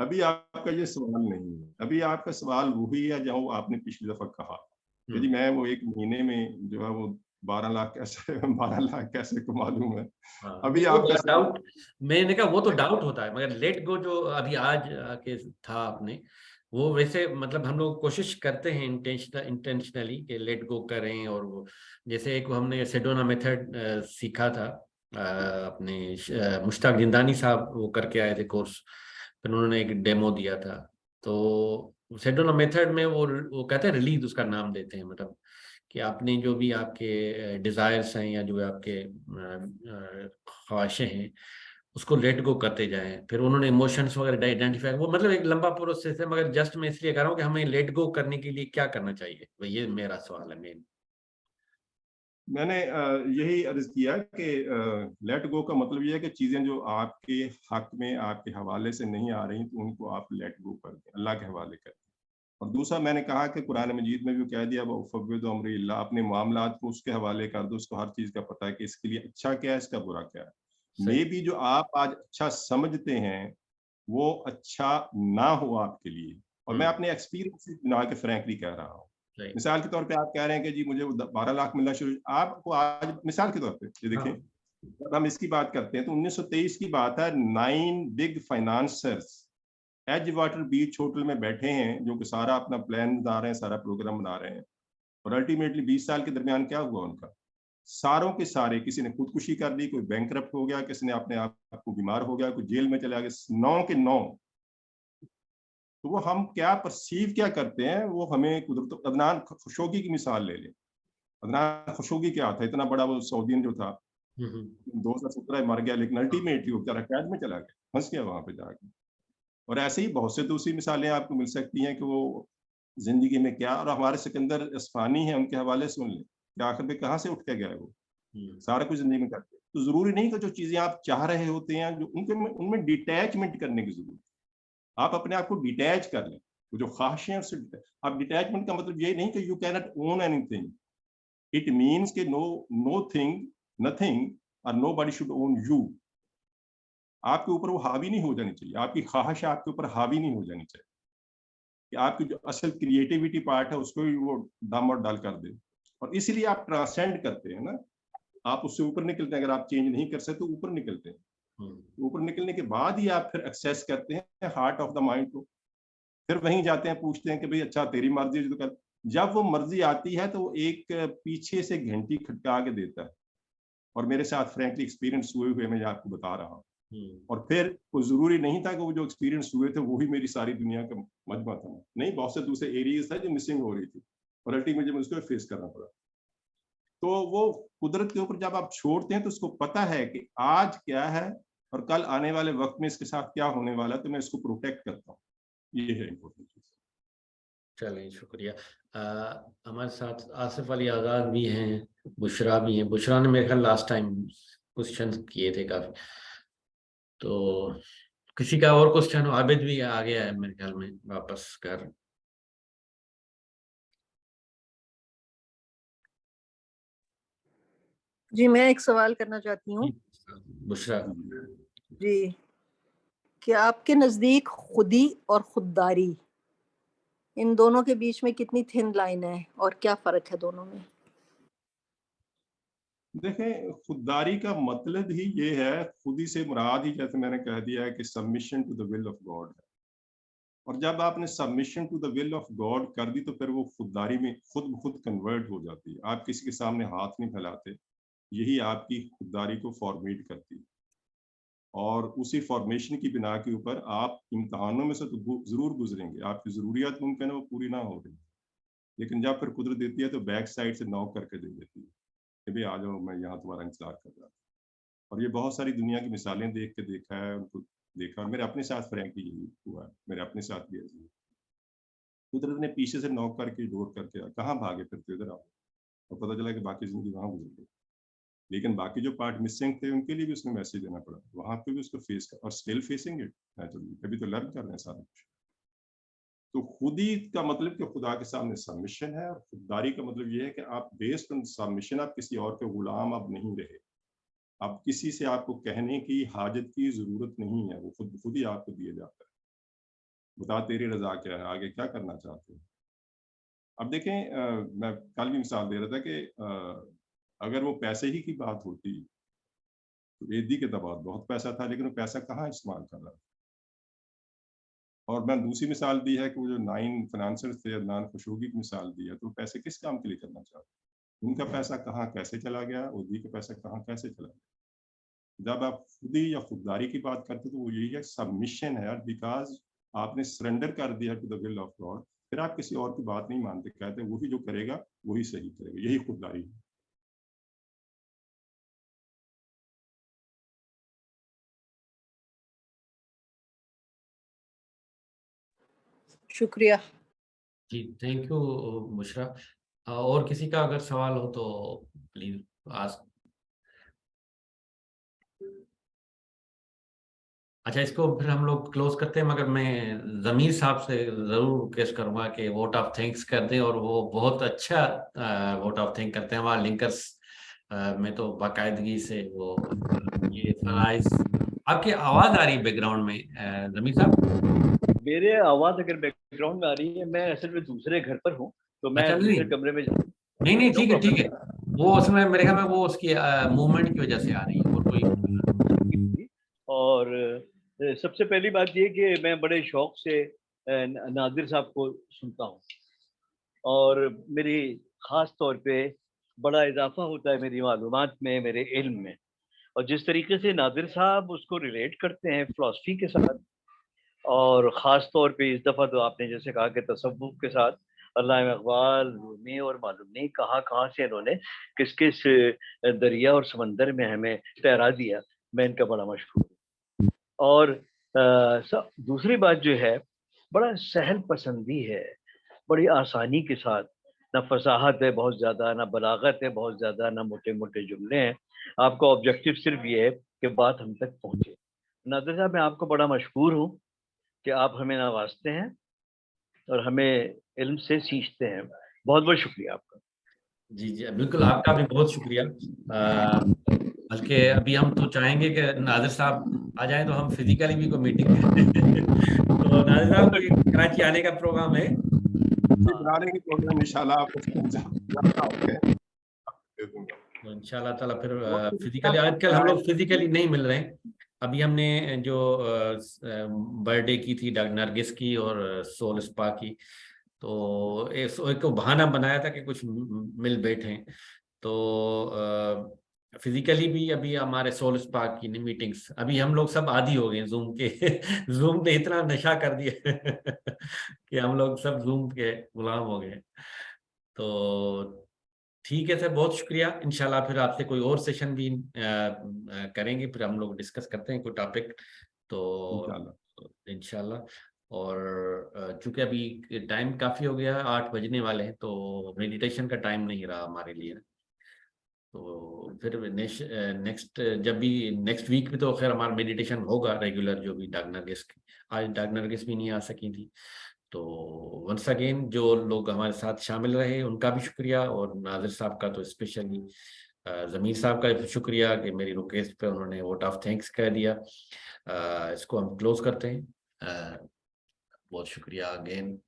अभी आपका ये सवाल नहीं है, अभी आपका सवाल वही है जो आपने पिछली दफा कहा कि जी मैं वो एक महीने में जो है वो 12 लाख कैसे 12 लाख कैसे कमा लूं मैं। हाँ, अभी वो आपका डाउट, मैंने कहा वो तो डाउट होता है, मगर लेट गो जो अभी आज के था आपने, वो वैसे मतलब हम लोग कोशिश करते हैं इंटेंशनली कि लेट गो करें, और वो जैसे एक हमने सेडोना मेथड सीखा था, अपने मुश्ताक जिंदानी साहब वो करके आए थे कोर्स, फिर उन्होंने एक डेमो दिया था। तो सेडोना मेथड में वो कहते हैं रिलीज, उसका नाम देते हैं, मतलब कि आपने जो भी आपके डिजायर्स हैं या जो आपके ख्वाहिशें हैं उसको लेट गो करते जाएं। फिर उन्होंने इमोशंस वगैरह आइडेंटिफाई, वो मतलब एक लंबा प्रोसेस है, मगर जस्ट मैं इसलिए कह रहा हूँ कि हमें लेट गो करने के लिए क्या करना चाहिए, तो ये मेरा सवाल है मेन। मैंने यही अर्ज किया कि लेट गो का मतलब ये है कि चीजें जो आपके हक में आपके हवाले से नहीं आ रही तो उनको आप लेट गो कर दें, अल्लाह के हवाले कर दें। और दूसरा मैंने कहा कि कुरान मजीद में भी कह दिया वो फव्विदु अम्री इल्लाह, अपने मामलात को उसके हवाले कर दो, उसको हर चीज का पता है कि इसके लिए अच्छा क्या है, इसका बुरा क्या है। मे भी जो आप आज अच्छा समझते हैं वो अच्छा ना हो आपके लिए, और मैं अपने एक्सपीरियंस से बना के फ्रैंकली कह रहा हूँ। मिसाल के तौर पे आप कह रहे हैं कि जी मुझे 12 लाख मिलना शुरू, आपको आज मिसाल के तौर पे ये देखें, जब हम इसकी बात करते हैं तो 1923 की बात है, 9 बिग फाइनेंसर्स एज वाटर बीच होटल में बैठे हैं, जो कि सारा अपना प्लान बना रहे हैं, सारा प्रोग्राम बना रहे हैं, और अल्टीमेटली 20 साल के दरमियान क्या हुआ उनका, सारों के सारे, किसी ने खुदकुशी कर ली, कोई बैंकरप्ट हो गया, किसी ने अपने आप को बीमार हो गया, कोई जेल में चला गया, 9 के 9। तो वो हम क्या परसीव क्या करते हैं, वो हमें कुदरत। अदनान खशोगी की मिसाल ले लें, अदनान खशोगी क्या था, इतना बड़ा वो सऊदीन जो था, 2017 मर गया, लेकिन अल्टीमेटली वो बेचारा कैद में चला गया, फंस गया वहां पे जाके। और ऐसे ही बहुत से दूसरी मिसालें आपको मिल सकती हैं कि वो जिंदगी में क्या, और हमारे सिकंदर अस्फानी है, उनके हवाले सुन लें कि आखिर में कहाँ से उठ के गए वो, सारा कुछ जिंदगी में करते। तो जरूरी नहीं कि जो चीजें आप चाह रहे होते हैं जो उनमें डिटैचमेंट करने की जरूरत है, आप अपने आप को डिटैच कर लें, वो जो ख्वाहिशें हैं उससे आप डिटैचमेंट का मतलब ये नहीं कि you can not own anything, it means कि नो थिंग नथिंग और नोबडी शुड ओन यू। आपके ऊपर वो हावी नहीं हो जानी चाहिए, आपकी ख्वाहिश आपके ऊपर हावी नहीं हो जानी चाहिए कि आपकी जो असल क्रिएटिविटी पार्ट है उसको भी वो दम और डाल कर दे। और इसीलिए आप ट्रांसेंड करते हैं ना, आप उससे ऊपर निकलते हैं। अगर आप चेंज नहीं कर सकते तो ऊपर निकलते हैं, ऊपर निकलने के बाद ही आप फिर एक्सेस करते हैं हार्ट ऑफ द माइंड को, फिर वहीं जाते हैं, पूछते हैं कि भाई अच्छा तेरी मर्जी है तो कर। जब वो मर्जी आती है तो एक पीछे से घंटी खटका के देता है, और मेरे साथ फ्रैंकली एक्सपीरियंस हुए मैं आपको बता रहा हूँ। और फिर कोई जरूरी नहीं था कि वो जो एक्सपीरियंस हुए थे वही मेरी सारी दुनिया का मजमा था, नहीं, बहुत से दूसरे एरियाज था जो मिसिंग हो रही थी, और अल्टीमेटली मुझे उसको फेस करना पड़ा। तो वो कुदरत के ऊपर जब आप छोड़ते हैं तो उसको पता है कि आज क्या है और कल आने वाले वक्त में इसके साथ क्या होने वाला है, तो मैं इसको प्रोटेक्ट करता हूँ, ये है इम्पोर्टेंट चीज। चलिए शुक्रिया। हमारे साथ आसिफ अली आज़ाद भी हैं, बुशरा भी हैं। बुशरा ने मेरे ख्याल लास्ट टाइम क्वेश्चन किए थे काफी, तो किसी का और क्वेश्चन हो? आबिद भी आ गया है मेरे ख्याल में वापस घर। जी मैं एक सवाल करना चाहती हूँ बुशरा जी, कि आपके नजदीक खुदी और खुददारी, इन दोनों के बीच में कितनी थिन लाइन है और क्या फर्क है दोनों में? देखें, खुददारी का मतलब ही ये है, खुदी से मुराद ही जैसे मैंने कह दिया है कि submission to the will of God है। और जब आपने submission to the will of God कर दी तो फिर वो खुददारी में खुद ब खुद कन्वर्ट हो जाती है। आप किसी के सामने हाथ नहीं फैलाते, यही आपकी खुददारी को फॉर्मेट करती है, और उसी फॉर्मेशन की बिना के ऊपर आप इम्तहानों में से तो ज़रूर गुजरेंगे, आपकी ज़रूरियात मुमकिन है वो पूरी ना हो रही, लेकिन जब फिर कुदरत देती है तो बैक साइड से नॉक करके दे देती है कि भाई आ जाओ, मैं यहाँ तुम्हारा इंतजार कर रहा था। और ये बहुत सारी दुनिया की मिसालें देख के देखा है, उनको देखा, और मेरे अपने साथ फ्रैंकली यही हुआ है, मेरे अपने साथ भी ऐसे ही। कुदरत ने पीछे से नॉक करके डोर करके, कहाँ भागे फिरते इधर आओ, और पता चला कि बाकी जिंदगी वहाँ गुजर गई। लेकिन बाकी जो पार्ट मिसिंग थे उनके लिए भी उसने मैसेज देना पड़ा, वहां पे भी उसको फेस कर, और स्टिल फेसिंग इट नेचुरली, कभी तो लर्न कर रहे हैं सारा कुछ। तो खुदी का मतलब कि खुदा के सामने सबमिशन है, और खुददारी का मतलब ये है कि आप बेस्ड ऑन सबमिशन आप किसी और के गुलाम अब नहीं रहे, अब किसी से आपको कहने की हाजत की जरूरत नहीं है, वो खुद ही आपको दिया जाता है। बता तेरी रजा क्या है, आगे क्या करना चाहते हो। अब देखें, मैं कल भी मिसाल दे रहा था कि अगर वो पैसे ही की बात होती तो एदी के दबाव बहुत पैसा था, लेकिन वो पैसा कहाँ इस्तेमाल कर रहा था। और मैं दूसरी मिसाल दी है कि वो जो 9 फाइनेंसर्स थे, अदनान खशोगी की मिसाल दी है, तो पैसे किस काम के लिए करना चाहते, उनका पैसा कहाँ कैसे चला गया, ओदी का पैसा कहाँ कैसे चला गया। जब आप खुदी या खुददारी की बात करते तो वो यही है, सबमिशन है, बिकॉज आपने सरेंडर कर दिया to the will of God, फिर आप किसी और की बात नहीं मानते, कहते वही जो करेगा वही सही करेगा, यही खुददारी है। शुक्रिया। जी थैंक यू बुशरा। और किसी का अगर सवाल हो तो प्लीज आस्क। अच्छा, इसको फिर हम लोग क्लोज करते हैं, मगर मैं ज़मीर साहब से ज़रूर रिक्वेस्ट करूंगा कि वोट ऑफ थैंक्स कर दें, और वो बहुत अच्छा वोट ऑफ थैंक करते हैं। वहाँ लिंकर्स में तो बाकायदगी से वो ये फराइज। आपकी आवाज़ आ रही है बैकग्राउंड में ज़मीर साहब? मेरे आवाज अगर बैकग्राउंड में आ रही है, मैं असल में दूसरे घर पर हूँ, तो मैं अच्छा, दूसरे कमरे में नहीं नहीं, ठीक है ठीक है, वो उसमें मेरे ख्याल में वो उसकी मूवमेंट की वजह से आ रही है, और कोई। और सबसे पहली बात ये कि मैं बड़े शौक से नादिर साहब को सुनता हूँ, और मेरी ख़ास तौर पे बड़ा इजाफा होता है मेरी मालूमात में, मेरे इल्म में। और जिस तरीके से नादिर साहब उसको रिलेट करते हैं फ़िलॉसफ़ी के साथ, और ख़ास तौर पे इस दफ़ा तो आपने जैसे कहा कि तसव्वुफ़ के साथ, अल्लामा इक़बाल, रूमी और मालूम नहीं कहाँ-कहाँ से इन्होंने किस-किस दरिया और समंदर में हमें तैरा दिया। मैं इनका बड़ा मशहूर हूँ। और दूसरी बात जो है, बड़ा सहल पसंदी है, बड़ी आसानी के साथ, ना फ़साहत है बहुत ज़्यादा, ना बलागत है बहुत ज़्यादा, ना मोटे-मोटे जुमले हैं। आपका ऑब्जेक्टिव सिर्फ़ ये है कि बात हम तक पहुँचे। नादिर साहब, मैं आपको बड़ा मशहूर हूँ कि आप हमें नवाज़ते हैं और हमें इल्म से सींचते हैं। बहुत-बहुत शुक्रिया आपका। जी जी बिल्कुल, आपका भी बहुत शुक्रिया। बल्कि अभी हम तो चाहेंगे कि नादिर साहब आ जाएं तो हम फिजिकली भी कोई मीटिंग करें। तो नादिर साहब कोई कराची आने का प्रोग्राम है? बना लेंगे प्रोग्राम इंशाल्लाह, आपको तो इंशाल्लाह ताला फिर फिजिकली, आजकल हम लोग फिजिकली नहीं मिल रहे हैं। अभी हमने जो बर्थडे की थी डॉक्टर नरगिस की और सोल स्पा की, तो एक बहाना बनाया था कि कुछ मिल बैठे। तो फिजिकली भी अभी हमारे सोल स्पा की मीटिंग्स, अभी हम लोग सब आदी हो गए जूम के। जूम ने इतना नशा कर दिया कि हम लोग सब जूम के गुलाम हो गए। तो ठीक है सर, बहुत शुक्रिया। इंशाल्लाह फिर आपसे कोई और सेशन भी करेंगे, फिर हम लोग डिस्कस करते हैं कोई टॉपिक, तो इंशाल्लाह। और चूंकि अभी टाइम काफ़ी हो गया, 8 बजने वाले हैं, तो मेडिटेशन का टाइम नहीं रहा हमारे लिए। तो फिर नेक्स्ट जब भी नेक्स्ट वीक में तो खैर हमारा मेडिटेशन होगा रेगुलर, जो भी डॉक्टर नरगिस, आज डॉक्टर नरगिस भी नहीं आ सकी थी। तो वंस अगेन जो लोग हमारे साथ शामिल रहे उनका भी शुक्रिया, और नाजिर साहब का तो स्पेशली, ज़मीर साहब का भी शुक्रिया कि मेरी रिक्वेस्ट पे उन्होंने वोट ऑफ थैंक्स कह दिया। इसको हम क्लोज करते हैं। बहुत शुक्रिया अगेन।